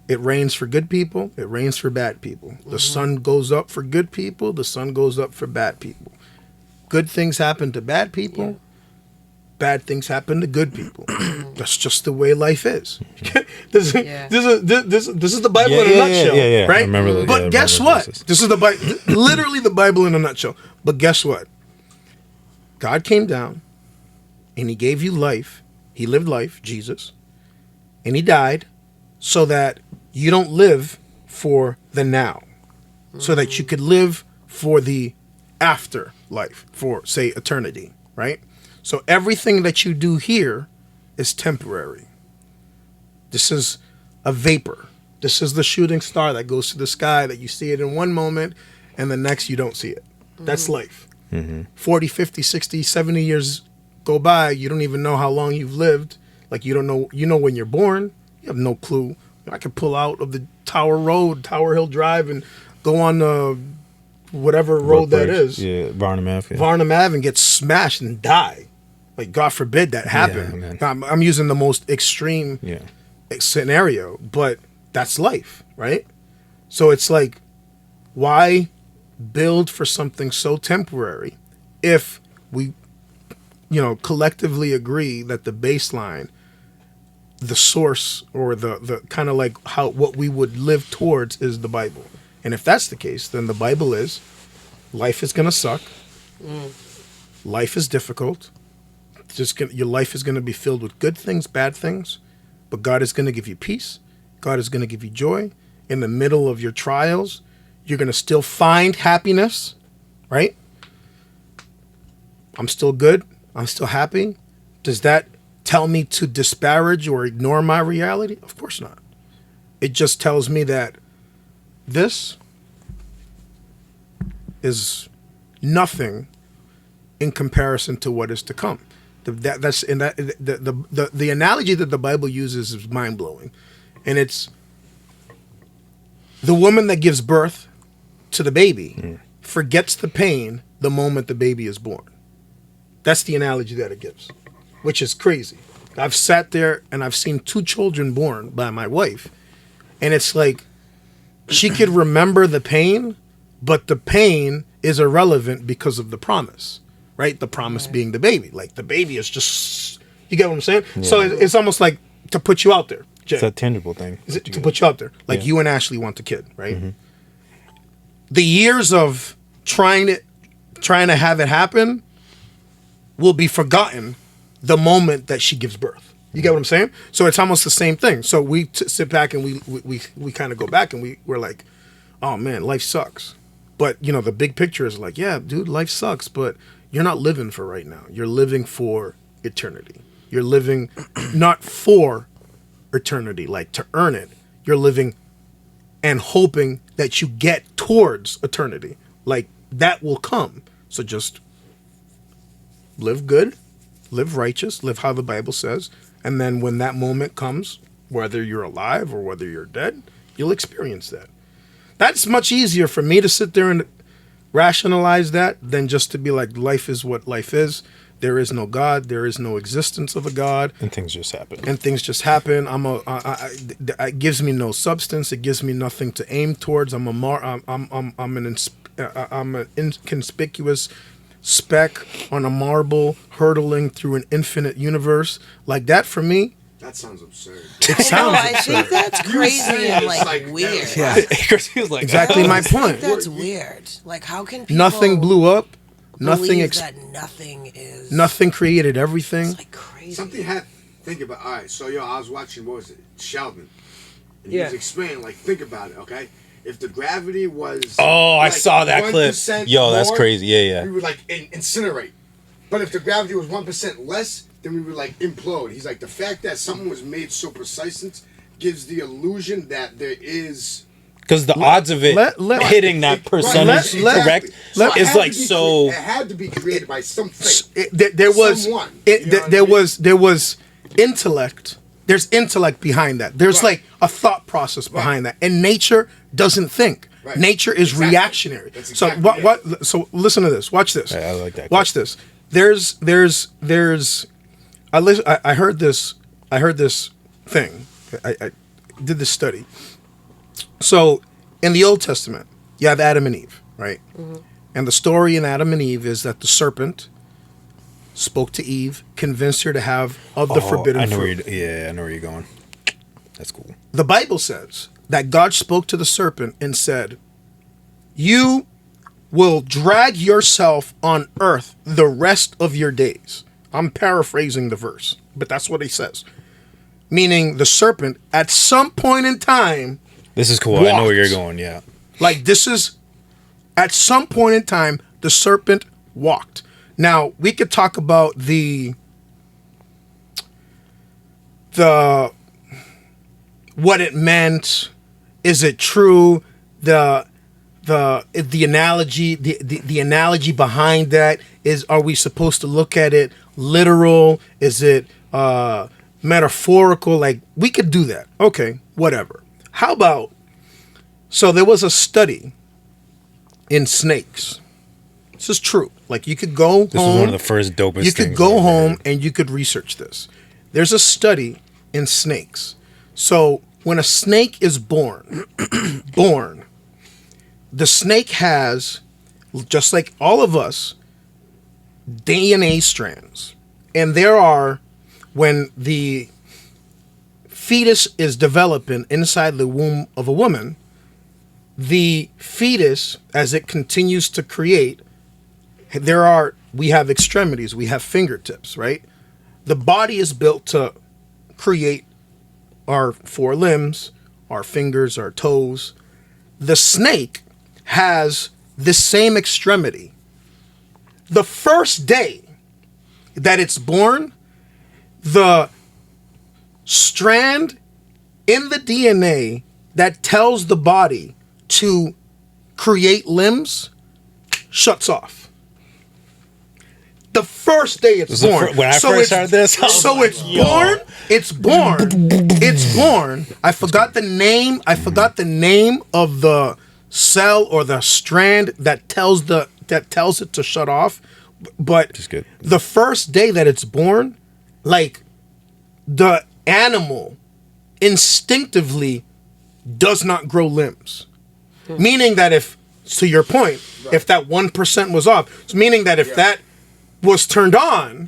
It rains for good people. It rains for bad people. The sun goes up for good people. The sun goes up for bad people. Good things happen to bad people. Yeah. Bad things happen to good people. That's just the way life is. This Yeah. is the Bible in a Yeah, nutshell, yeah. right? I remember the- But yeah, I guess remember what? this. This is the Bible, literally the Bible in a nutshell. But guess what? God came down, and He gave you life. He lived life, Jesus, and He died so that you don't live for the now, so that you could live for the afterlife, for, say, eternity, right? So everything that you do here is temporary. This is a vapor. This is the shooting star that goes to the sky, that you see it in one moment and the next you don't see it. That's life. 40, 50, 60, 70 years go by. You don't even know how long you've lived. Like, you don't know, you know when you're born. You have no clue. I could pull out of the Tower Hill Drive, and go on whatever road that is. Yeah, Varnum Ave. Yeah. Varnum Ave, and get smashed and die. Like, God forbid that happen. man. I'm using the most extreme Yeah. scenario, but that's life, right? So it's like, why build for something so temporary if we, collectively agree that the baseline, the source, or the kind of like what we would live towards, is the Bible? And if that's the case, then the Bible is, life is gonna suck. Life is difficult. your life is going to be filled with good things, bad things, but God is going to give you peace. God is going to give you joy. In the middle of your trials, you're going to still find happiness, right? I'm still good. I'm still happy. Does that tell me to disparage or ignore my reality? Of course not. It just tells me that this is nothing in comparison to what is to come. The analogy that the Bible uses is mind-blowing. And it's the woman that gives birth to the baby forgets the pain the moment the baby is born. That's the analogy that it gives, which is crazy. I've sat there and I've seen 2 children born by my wife, and it's like she could remember the pain, but the pain is irrelevant because of the promise, right? The promise being the baby. Like the baby is just, you get what I'm saying? Yeah. So it's almost like to put you out there. Jay. It's a tangible thing. To put you out there. Like you and Ashley want the kid, right? Mm-hmm. The years of trying to have it happen will be forgotten the moment that she gives birth. You get what I'm saying? So it's almost the same thing. So we sit back and we kind of go back and we're like, oh man, life sucks. But you know, the big picture is like, yeah, dude, life sucks, but you're not living for right now. You're living for eternity. You're living not for eternity, like to earn it. You're living and hoping that you get towards eternity. Like that will come. So just live good, live righteous, live how the Bible says. And then when that moment comes, whether you're alive or whether you're dead, you'll experience that. That's much easier for me to sit there and rationalize that than just to be like, life is what life is. There is no God. There is no existence of a God. And things just happen. It gives me no substance. It gives me nothing to aim towards. I'm an inconspicuous speck on a marble hurtling through an infinite universe. Like that for me. That sounds absurd. It sounds I think that's crazy and like weird. Yeah. Like, exactly my point. That's weird. Like how can people nothing blew up? Nothing nothing created everything. It's like crazy. Something think about. All right, so I was watching, what was it, Sheldon, and he was explaining, like, think about it, okay? If the gravity was I saw that clip. Yo, that's more, crazy. Yeah. We would like incinerate. But if the gravity was 1% less, then we would like implode. He's like, the fact that something was made so precise gives the illusion that there is. Because the odds of it hitting that percentage correct is like so. It had to be created by something. There was intellect. There's intellect behind that. There's like a thought process behind that, and nature doesn't think. Right. Nature is reactionary. So what? So listen to this. Watch this. I like that. Watch this. I heard this thing. I did this study. So, in the Old Testament, you have Adam and Eve, right? Mm-hmm. And the story in Adam and Eve is that the serpent spoke to Eve, convinced her to have of the forbidden fruit. I know where you're going. That's cool. The Bible says that God spoke to the serpent and said, you will drag yourself on earth the rest of your days. I'm paraphrasing the verse, but that's what he says. Meaning the serpent, at some point in time, this is cool. walked. I know where you're going. Yeah. Like this is, at some point in time, the serpent walked. Now we could talk about the what it meant. Is it true? The analogy, the analogy behind that is: are we supposed to look at it literal? Is it metaphorical? Like we could do that. Okay, whatever. How about, so there was a study in snakes. This is true. Like you could go home. This was one of the first dopest You could go home and you could research this. There's a study in snakes. So when a snake is born, the snake has, just like all of us, DNA strands. And there are, when the fetus is developing inside the womb of a woman, the fetus, as it continues to create, we have extremities, we have fingertips, right? the body is built to create our 4 limbs, our fingers, our toes. The snake has the same extremity. The first day that it's born, the strand in the DNA that tells the body to create limbs shuts off. The first day it's born. When I first heard this, I was so like, it's born. It's born. It's born. I forgot the name. I forgot the name of the cell or the strand that tells it to shut off. But Just good. the first day that it's born, like the animal instinctively does not grow limbs. Meaning that if, to your point, if that 1% was off, it's meaning that if that was turned on,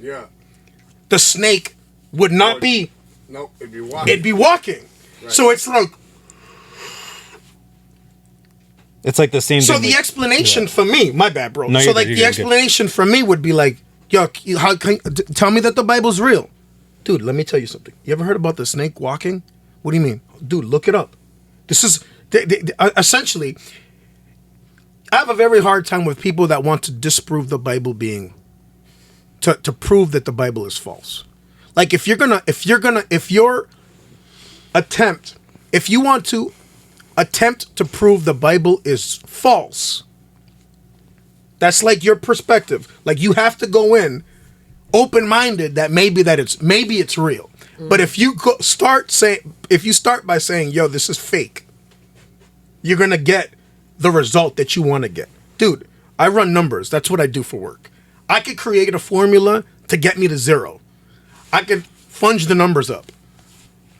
the snake would not be. Nope, it'd be walking. It'd be walking. Right. So it's like. It's like the same So thing. the explanation for me, my bad, bro. No, So you're like good, the you're good. explanation for me would be like, yo, how can tell me that the Bible's real, dude? Let me tell you something. You ever heard about the snake walking? What do you mean, dude? Look it up. This is essentially. I have a very hard time with people that want to disprove the Bible being. To prove that the Bible is false. Like if you want to attempt to prove the Bible is false, that's like your perspective. Like you have to go in open-minded that maybe it's real. But if you start by saying, yo, this is fake, you're gonna get the result that you want to get. Dude, I run numbers. That's what I do for work. I could create a formula to get me to 0. I could funge the numbers up.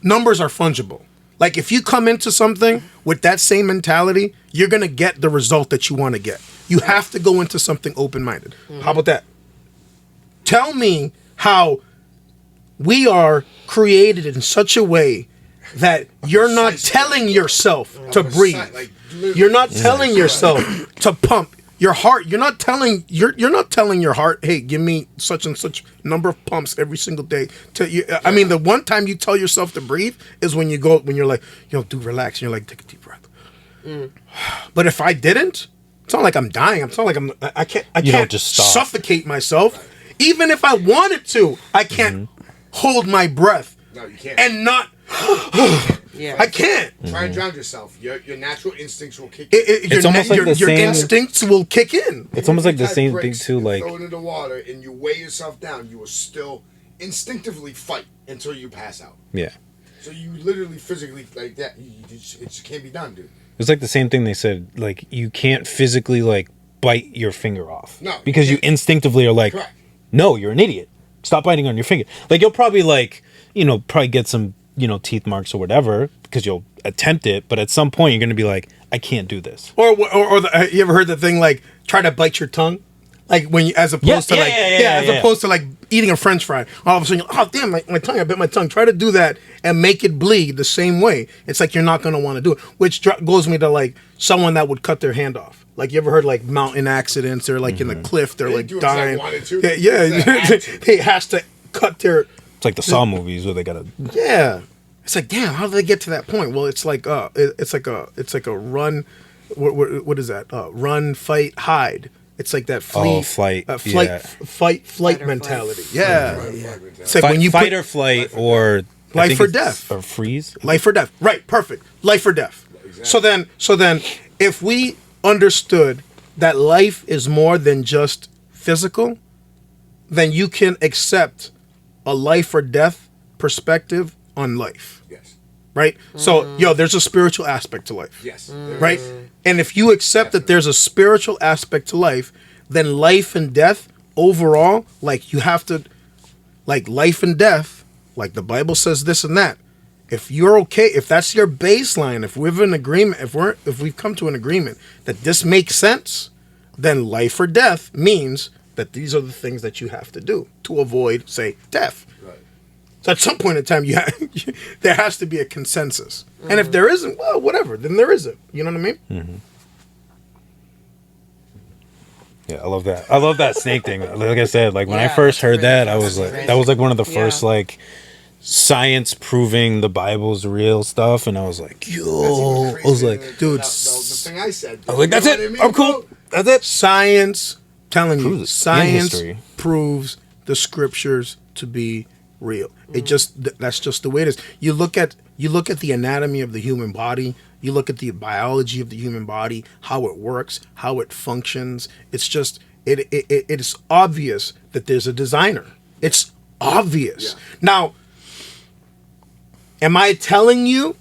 Numbers are fungible. Like if you come into something with that same mentality, you're going to get the result that you want to get. You have to go into something open-minded. How about that? Tell me how we are created in such a way that you're not telling yourself to breathe. You're not telling yourself to pump. Your heart, you're not telling your heart, hey, give me such and such number of pumps every single day. I mean, the one time you tell yourself to breathe is when you're like, yo, dude, relax. And you're like, take a deep breath. But if I didn't, it's not like I'm dying. It's not like I can't don't just stop. suffocate myself. Even if I wanted to, I can't hold my breath. No, you can't. And not. Yeah. I can't. Try and drown yourself. Your natural instincts will kick in. It's almost like the your same- instincts will kick in. It's almost like the Type same thing bricks, too. you Like throw it in the water and you weigh yourself down. You will still instinctively fight until you pass out. yeah, So you literally, physically, like that. It just can't be done, dude. it's like the same thing they said. Like you can't physically like bite your finger off. No, because you you can't. instinctively are like, Correct. no, you're an idiot. Stop biting on your finger. Like you'll probably like probably get some teeth marks or whatever because you'll attempt it, but at some point you're gonna be like, I can't do this. Or you ever heard the thing like try to bite your tongue, like when you as opposed opposed to like eating a French fry. All of a sudden, oh damn, my tongue! I bit my tongue. Try to do that and make it bleed the same way. It's like you're not gonna want to do it, which goes me to like someone that would cut their hand off. Like you ever heard like mountain accidents or like in the cliff they're like do it 'cause they dying. wanted to. Yeah, It's an accident. he has to cut their. It's like the Saw movies where they gotta. Yeah, it's like damn. How did they get to that point? Well, it's like it's like a run. What is that? Run, fight, hide. It's like that Oh, flight, yeah. flight Fight or mentality. flight. Yeah, it's like when you fight put or flight or I Life think or it's- death. or freeze. life or death. Right, perfect. Life or death. Exactly. So then, if we understood that life is more than just physical, then you can accept a life or death perspective on life. Yes. Right? So, there's a spiritual aspect to life. Yes. Right? And if you accept that there's a spiritual aspect to life, then life and death overall, like you have to, like life and death, like the Bible says this and that. If you're okay, if that's your baseline, if we've an agreement, if we've come to an agreement that this makes sense, then life or death means that these are the things that you have to do to avoid, say, death. Right. So at some point in time, there has to be a consensus. And if there isn't, well, whatever. Then there isn't. You know what I mean? Yeah, I love that. I love that snake thing. Like I said, like when I Yeah, first that's heard really that, I was like, fascinating. that was like one of the first Yeah. like science proving the Bible's real stuff, and I was like, That's even yo, I was crazier like, than dude, the thing I said. I was like, that's You it. know what I mean, I'm cool. bro? That's it. Science, telling you, Proves it. And science history. proves the scriptures to be real. It just that's just the way it is. You look at the anatomy of the human body. You look at the biology of the human body, how it works, how it functions. It's just it is obvious that there's a designer. It's obvious. Yeah. Now, am I telling you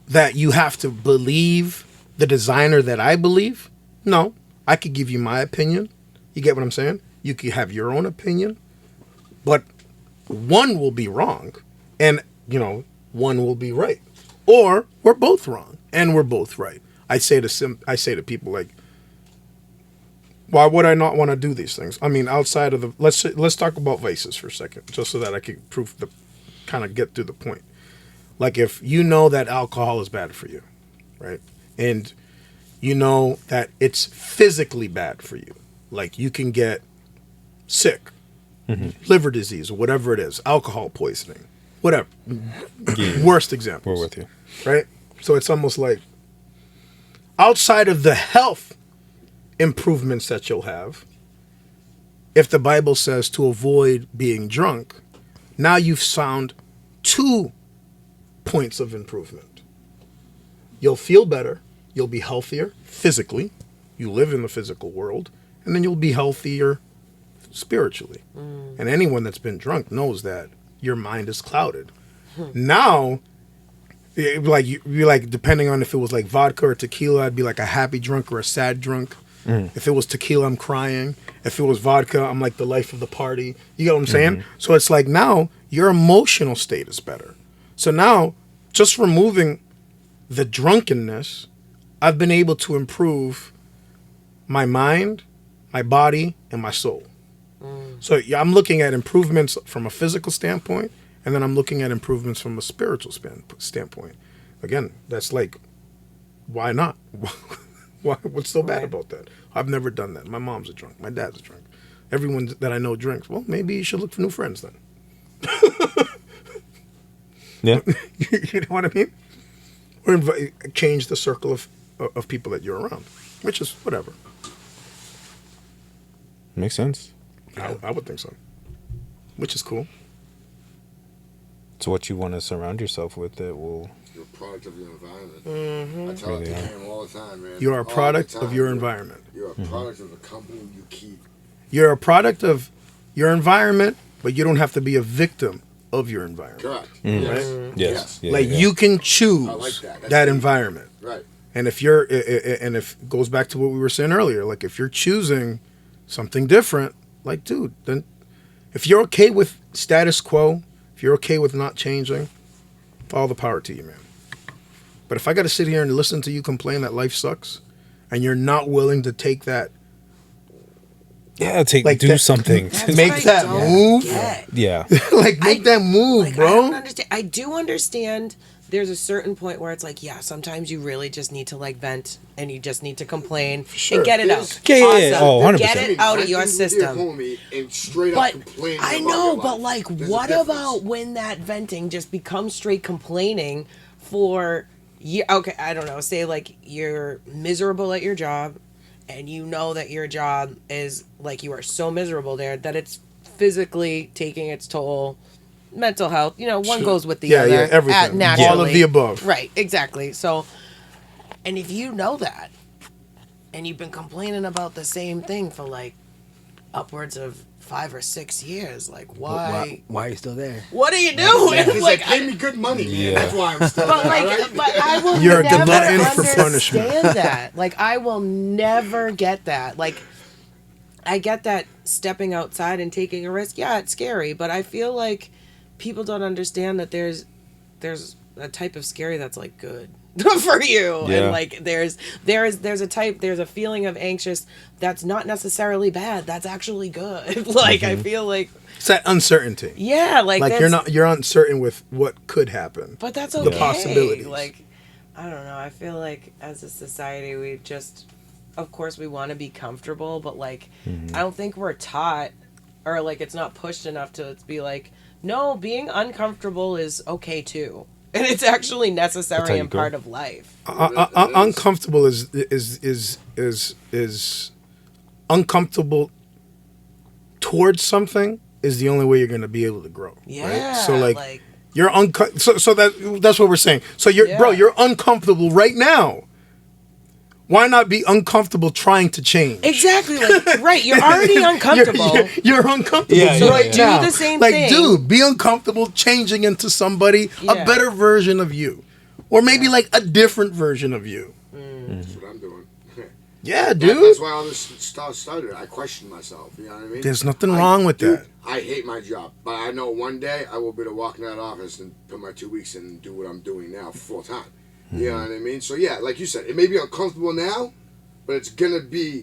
that you have to believe the designer that I believe? No. I could give you my opinion. You get what I'm saying? You could have your own opinion, but one will be wrong and, one will be right. Or we're both wrong and we're both right. I say to people like, why would I not want to do these things? I mean, outside of the let's talk about vices for a second, just so that I can kind of get to the point. Like if you know that alcohol is bad for you, right? And you know that it's physically bad for you. Like you can get sick, liver disease, or whatever it is, alcohol poisoning, whatever. Yeah. Worst example. We're with you. Right? So it's almost like outside of the health improvements that you'll have, if the Bible says to avoid being drunk, now you've found 2 points of improvement. You'll feel better. You'll be healthier physically. You live in the physical world. And then you'll be healthier spiritually. And anyone that's been drunk knows that your mind is clouded. Now, you're like, depending on if it was like vodka or tequila, I'd be like a happy drunk or a sad drunk. If it was tequila, I'm crying. If it was vodka, I'm like the life of the party. You get what I'm saying? So it's like now your emotional state is better. So now, just removing the drunkenness, I've been able to improve my mind, my body, and my soul. So yeah, I'm looking at improvements from a physical standpoint, and then I'm looking at improvements from a spiritual standpoint. Again, that's like, why not? What's so bad about that? I've never done that. My mom's a drunk. My dad's a drunk. Everyone that I know drinks. Well, maybe you should look for new friends then. Yeah. You know what I mean? Or change the circle of people that you're around, which is whatever. Makes sense. I would think so. Which is cool. It's what you want to surround yourself with that will. You're a product of your environment. I tell it to him all the time, man. You're a All product the of time. your environment. You're a product of the company you keep. You're a product of your environment, but you don't have to be a victim of your environment. Correct. Right? Yes. Yeah, Like yeah. you can choose I like that. That's that deep. environment. Right. And if it goes back to what we were saying earlier, like if you're choosing something different, like dude, then if you're okay with status quo, if you're okay with not changing, all the power to you, man. But if I got to sit here and listen to you complain that life sucks, and you're not willing to take that, Yeah, Like do that- something. That's Make what I that don't move. get. Yeah. like make that move, Like, I bro. don't understand. I do understand there's a certain point where it's like, yeah, sometimes you really just need to like vent and you just need to complain Sure. and get it out. Yeah, yeah, yeah. Awesome. Oh, 100%. Get it out of your Venting with system. homie and straight But up complaining I about know, your but life. like, There's a what difference. about when that venting just becomes straight complaining for you? Okay, I don't know. Say like you're miserable at your job, and you know that your job is like you are so miserable there that it's physically taking its toll. Mental health, one goes with the Yeah, other. yeah, everything. Naturally. All of the above. Right, exactly. So, and if you know that, and you've been complaining about the same thing for like upwards of 5 or 6 years, like why? Why are you still there? What are you doing? Because Like, they pay me good money, man. Yeah. That's why I'm still but there, like, right? but I will You're a never glutton for understand punishment. that. Like, I will never get that. Like, I get that stepping outside and taking a risk. Yeah, it's scary, but I feel like people don't understand that there's a type of scary that's like good for you, Yeah. and like there's a feeling of anxious that's not necessarily bad. That's actually good. Like I feel like It's that uncertainty. yeah, like You're uncertain with what could happen. but that's The okay. possibilities. Like I don't know. I feel like as a society we just of course we want to be comfortable, but like I don't think we're taught, or like it's not pushed enough to be like, no, being uncomfortable is okay too, and it's actually necessary and part of life. Uncomfortable is uncomfortable towards something is the only way you're going to be able to grow. Yeah. Right? So like you're so that's what we're saying. So you're uncomfortable right now. Why not be uncomfortable trying to change? Exactly. Like, right. You're already uncomfortable. You're uncomfortable right do now. the same like, thing. dude, be uncomfortable changing into somebody, a better version of you. Or maybe like a different version of you. That's what I'm doing. Yeah, dude. That's why all this stuff started. I questioned myself. You know what I mean? There's nothing wrong with that. I hate my job, but I know one day I will be able to walk in that office and put my 2 weeks in and do what I'm doing now full time. You know what I mean? So yeah, like you said, it may be uncomfortable now, but it's gonna be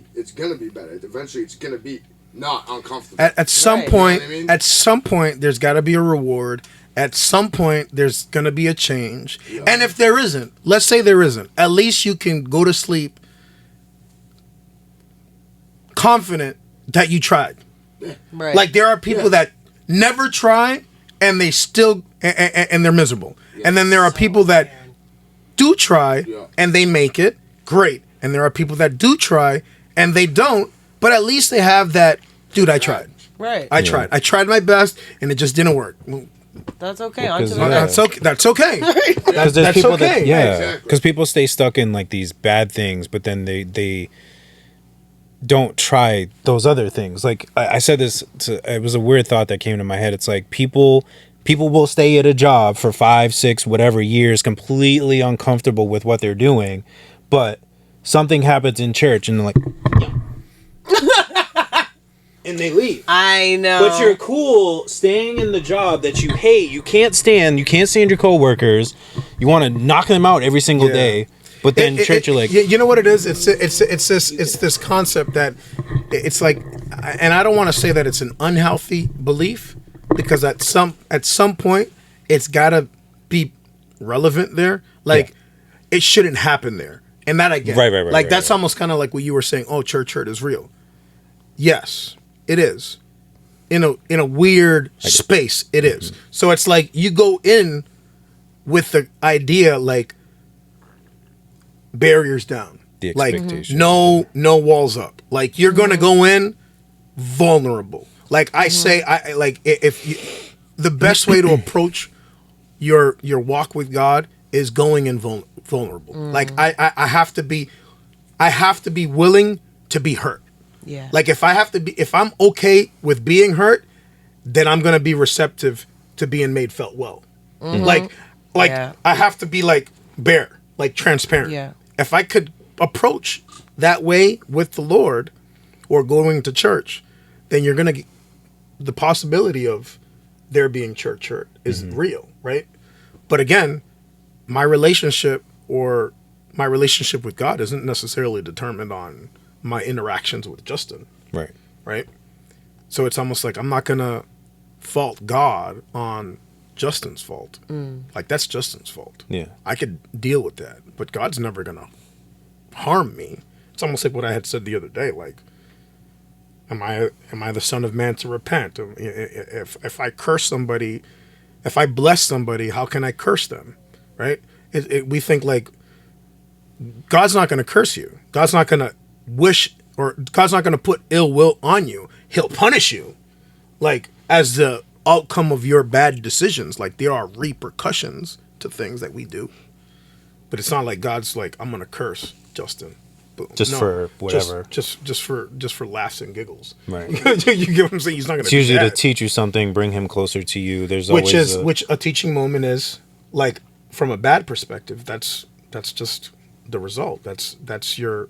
better. Eventually, it's gonna be not uncomfortable. At some point, you know what I mean? at some point, there's got to be a reward. At some point, there's gonna be a change. Yeah. And if there isn't, let's say there isn't, at least you can go to sleep confident that you tried. Right. Like there are people that never try and they still and they're miserable. And then there are people that do try and they make it great. And there are people that do try and they don't, but at least they have that, dude, I tried. Right. I tried. I tried my best and it just didn't work. That's okay. On to the That's okay. That's okay. Because there's people okay. that because people stay stuck in like these bad things, but then they don't try those other things. Like I said this, it was a weird thought that came to my head. It's like people will stay at a job for 5, 6, whatever years, completely uncomfortable with what they're doing, but something happens in church and they're like, and they leave. I know. But you're cool staying in the job that you hate. You can't stand your coworkers. You want to knock them out every single day. But then church, you're like, you know what it is? It's this concept that it's like, and I don't want to say that it's an unhealthy belief, because at some point it's gotta be relevant there. Like it shouldn't happen there, and that I get. Right. Like that's almost kind of like what you were saying. Oh, church hurt is real. Yes, it is. In a weird space, it is. Mm-hmm. So it's like you go in with the idea like barriers down, the like expectation. no walls up. Like you're gonna go in vulnerable. Like I say, I like the best way to approach your walk with God is going in vulnerable. Like I have to be willing to be hurt. Yeah. Like if I'm okay with being hurt, then I'm gonna be receptive to being made felt well. Like I have to be like bare, like transparent. Yeah. If I could approach that way with the Lord or going to church, then you're gonna the possibility of there being church hurt is real, right? But again, my relationship with God isn't necessarily determined on my interactions with Justin. Right? So it's almost like I'm not gonna fault God on Justin's fault. Like that's Justin's fault. Yeah. I could deal with that, but God's never gonna harm me. It's almost like what I had said the other day, like, Am I the son of man to repent? If I curse somebody, if I bless somebody, how can I curse them? Right? We think like God's not going to curse you. God's not going to God's not going to put ill will on you. He'll punish you, like as the outcome of your bad decisions. Like there are repercussions to things that we do, but it's not like God's like, I'm going to curse Justin. For whatever. Just for laughs and giggles. Right. You get what I'm saying? He's not going to. It's usually to teach you something, bring him closer to you. There's which a teaching moment is, like from a bad perspective. That's just the result. That's your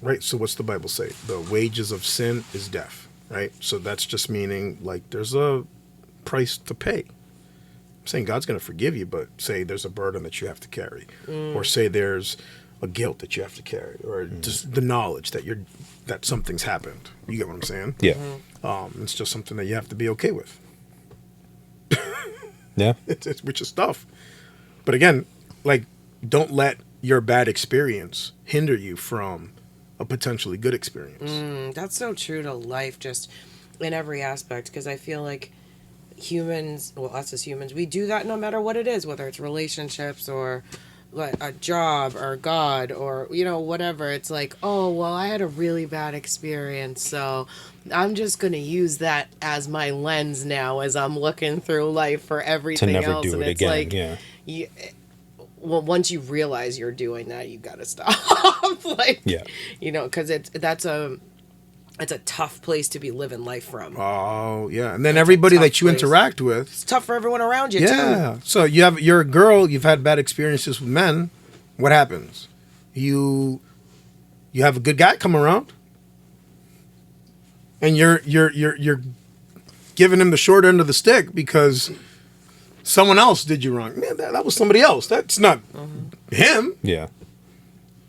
right. So what's the Bible say? The wages of sin is death. Right. So that's just meaning like there's a price to pay. I'm saying God's going to forgive you, but say there's a burden that you have to carry, or say there's a guilt that you have to carry, or just the knowledge that something's happened. You get what I'm saying? Yeah. It's just something that you have to be okay with. Yeah. Which is tough. But again, like, don't let your bad experience hinder you from a potentially good experience. That's so true to life, just in every aspect, because I feel like humans, well, us as humans, we do that no matter what it is, whether it's relationships or like a job or God or, you know, whatever. It's like, oh, well, I had a really bad experience, so I'm just going to use that as my lens now as I'm looking through life for everything To never else. do And it it's again, like, yeah. well, once you realize you're doing that, you got to stop. Like, Yeah. you know, because it's a tough place to be living life from. Oh yeah, and then everybody tough that you place. interact with. It's tough for everyone around you, too. Yeah. So you're a girl. You've had bad experiences with men. What happens? You have a good guy come around, and you're giving him the short end of the stick because someone else did you wrong. Man, that was somebody else. That's not him. Yeah.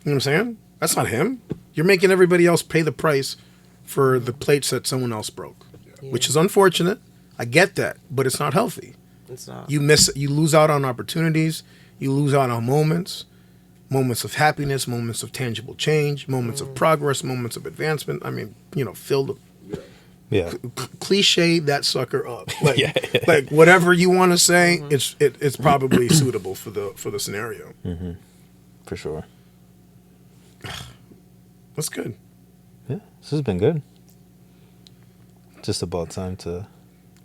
You know what I'm saying? That's not him. You're making everybody else pay the price for the plates that someone else broke, which is unfortunate. I get that, but it's not healthy. It's not. You lose out on opportunities. You lose out on moments of happiness, moments of tangible change, moments of progress, moments of advancement. I mean, you know, fill the Yeah. cliche that sucker up. Like, Yeah. like whatever you want to say, it's probably suitable for the scenario. For sure. That's good. Yeah. This has been good. Just about time to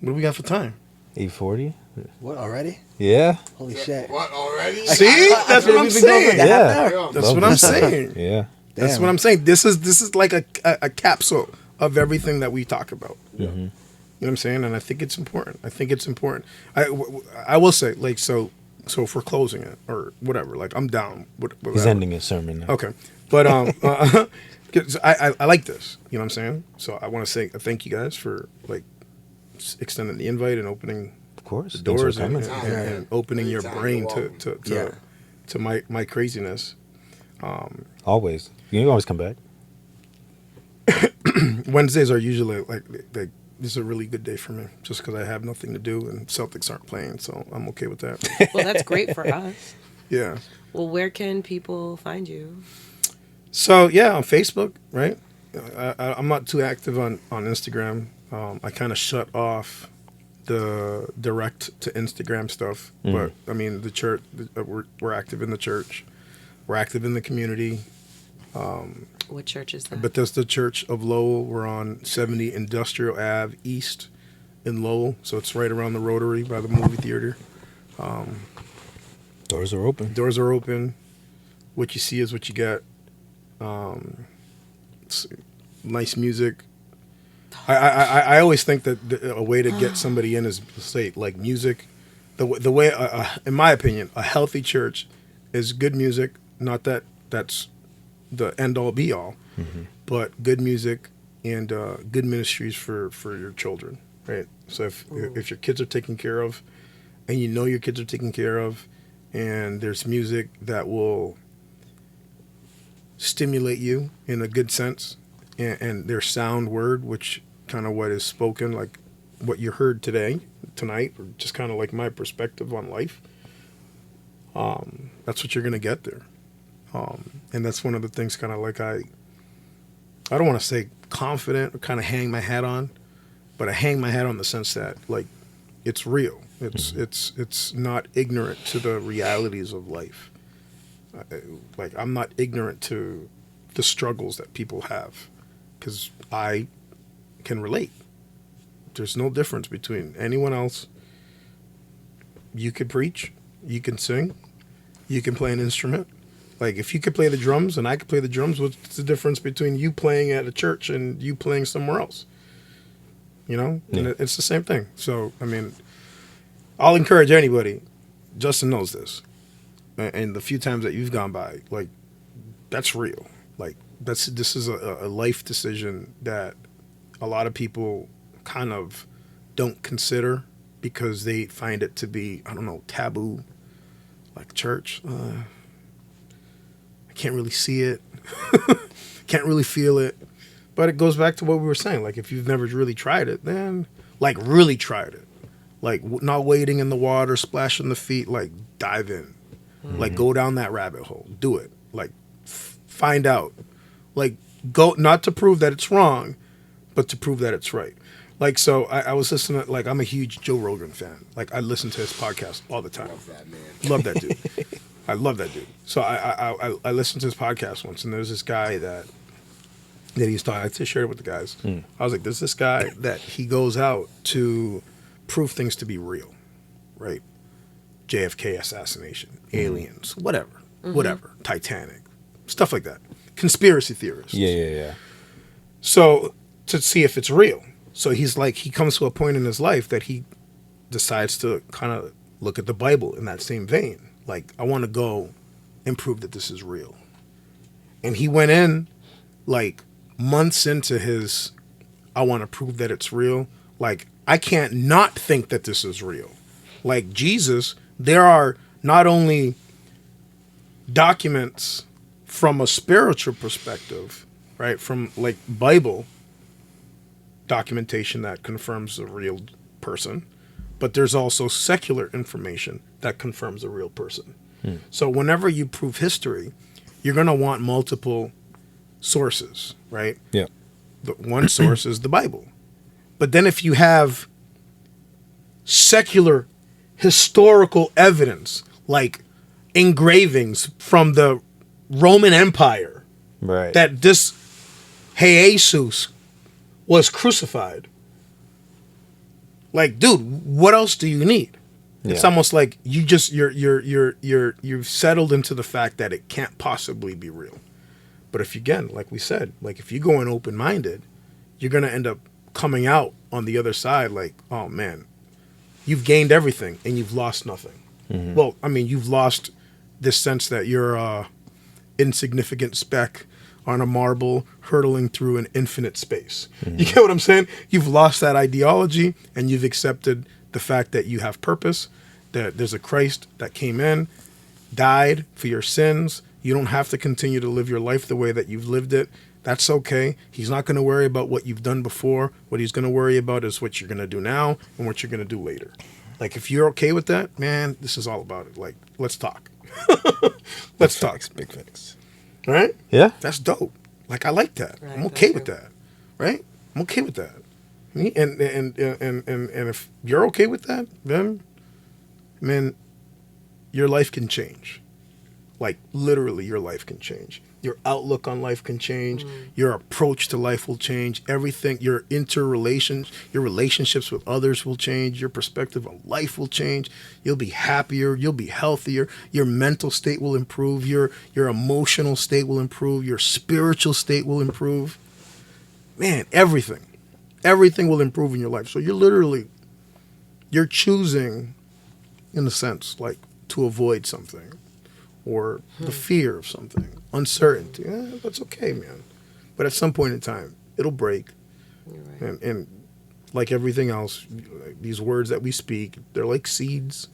What do we got for time? 8:40. What, already? Yeah. Holy shit. What, already? See, that's what I'm We've been going for saying. the half Yeah. hour. That's what I'm saying. Yeah. That's Damn. what I'm saying. This is like a capsule of everything that we talk about. You know what I'm saying? And I think it's important. I will say, like, so if we're closing it or whatever, like, I'm down. Whatever. He's ending his sermon now. Okay. But 'cause I like this. You know what I'm saying? So I want to say thank you guys for, like, extending the invite and opening Of course. the Thanks for doors and, coming. and opening your Anytime, brain you're to welcome. to my craziness. Always. You can always come back. Wednesdays are usually like this is a really good day for me, just because I have nothing to do and Celtics aren't playing, so I'm okay with that. Well, that's great for us. Yeah. Well, where can people find you? So yeah, on Facebook, right? I'm not too active on Instagram. I kind of shut off the direct to Instagram stuff, but I mean the church. We're active in the church. We're active in the community. What church is that? Bethesda Church of Lowell. We're on 70 Industrial Ave East in Lowell, so it's right around the Rotary by the movie theater. Doors are open. Doors are open. What you see is what you get. Nice music. I always think that a way to get somebody in is, say, like music. The way, in my opinion, a healthy church is good music. Not that that's the end all be all, but good music and good ministries for your children, right? So if your kids are taken care of, and you know your kids are taken care of, and there's music that will stimulate you in a good sense, and there's sound word, which kind of what is spoken, like what you heard tonight, or just kind of like my perspective on life. That's what you're gonna get there. And that's one of the things kind of like I don't want to say confident or kind of hang my hat on, but I hang my hat on the sense that, like, it's real. It's not ignorant to the realities of life. Like, I'm not ignorant to the struggles that people have, because I can relate. There's no difference between anyone else. You could preach, you can sing, you can play an instrument. Like, if you could play the drums and I could play the drums, what's the difference between you playing at a church and you playing somewhere else? You know? Yeah. And it's the same thing. So, I mean, I'll encourage anybody. Justin knows this. And the few times that you've gone by, like, that's real. Like, this is a life decision that a lot of people kind of don't consider because they find it to be, I don't know, taboo. Like, church, I can't really see it, can't really feel it. But it goes back to what we were saying. Like, if you've never really tried it, then, like, really tried it. Like, not wading in the water, splashing the feet, like, dive in. Like, go down that rabbit hole. Do it. Like, find out. Like, go not to prove that it's wrong, but to prove that it's right. Like, so I was listening to, like, I'm a huge Joe Rogan fan. Like, I listen to his podcast all the time. Love that man. Love that dude. I love that dude. So I listened to his podcast once, and there's this guy that he's talking. I just shared it with the guys. I was like, there's this guy that he goes out to prove things to be real, right? JFK assassination, aliens, whatever, Titanic, stuff like that. Conspiracy theorists. Yeah. So to see if it's real. So he's like, he comes to a point in his life that he decides to kind of look at the Bible in that same vein. Like, I want to go and prove that this is real. And he went in like months into his, I want to prove that it's real. Like, I can't not think that this is real. Like Jesus, there are not only documents from a spiritual perspective, right? From like Bible documentation that confirms a real person, but there's also secular information that confirms a real person. So whenever you prove history, you're going to want multiple sources, right? Yeah. The one source is the Bible. But then if you have secular historical evidence, like engravings from the Roman Empire, Right. that this Jesus was crucified. Like, dude, what else do you need? It's Yeah. almost like you've settled into the fact that it can't possibly be real. But if you, again, like we said, like if you go in open-minded, you're gonna end up coming out on the other side like, oh man, you've gained everything and you've lost nothing. Well, I mean, you've lost this sense that you're a insignificant speck on a marble hurtling through an infinite space. You get what I'm saying? You've lost that ideology and you've accepted the fact that you have purpose, that there's a Christ that came in, died for your sins. You don't have to continue to live your life the way that you've lived it. That's okay. He's not going to worry about what you've done before. What he's going to worry about is what you're going to do now and what you're going to do later. Like, if you're okay with that, man, this is all about it. Like, let's talk. Let's talk. Big facts. All right? Yeah. That's dope. Like, I like that. Right, I'm okay that's with true. that. Right? I'm okay with that. And if you're okay with that, then, man, your life can change. Like, literally, your life can change. Your outlook on life can change. Your approach to life will change. Everything, your relationships with others will change. Your perspective on life will change. You'll be happier. You'll be healthier. Your mental state will improve. Your emotional state will improve. Your spiritual state will improve. Man, everything will improve in your life. So you're choosing, in a sense, like, to avoid something or the fear of something, uncertainty. That's okay, man. But at some point in time, it'll break. You're right. And like everything else, these words that we speak, they're like seeds.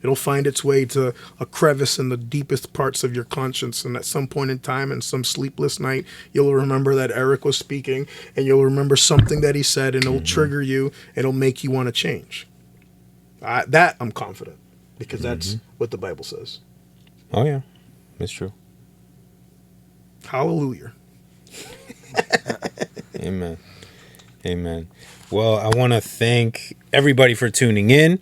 It'll find its way to a crevice in the deepest parts of your conscience. And at some point in time, in some sleepless night, you'll remember that Eric was speaking and you'll remember something that he said and it'll trigger you. It'll make you want to change. That I'm confident because that's what the Bible says. Oh yeah, it's true. Hallelujah. Amen. Amen. Well, I want to thank everybody for tuning in,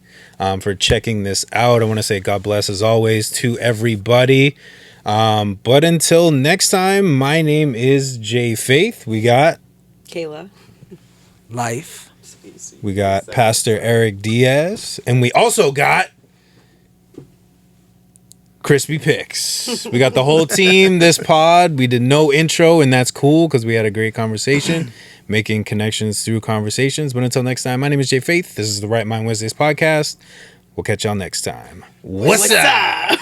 for checking this out. I want to say God bless as always to everybody. But until next time, my name is Jay Faith. We got Kayla. Life. We got Pastor Eric Diaz, and we also got Krispy Pics. We got the whole team this pod. We did no intro, and that's cool because we had a great conversation, making connections through conversations. But until next time, my name is Jay Faith. This is the Right Mind Wednesdays podcast. We'll catch y'all next time. What's up?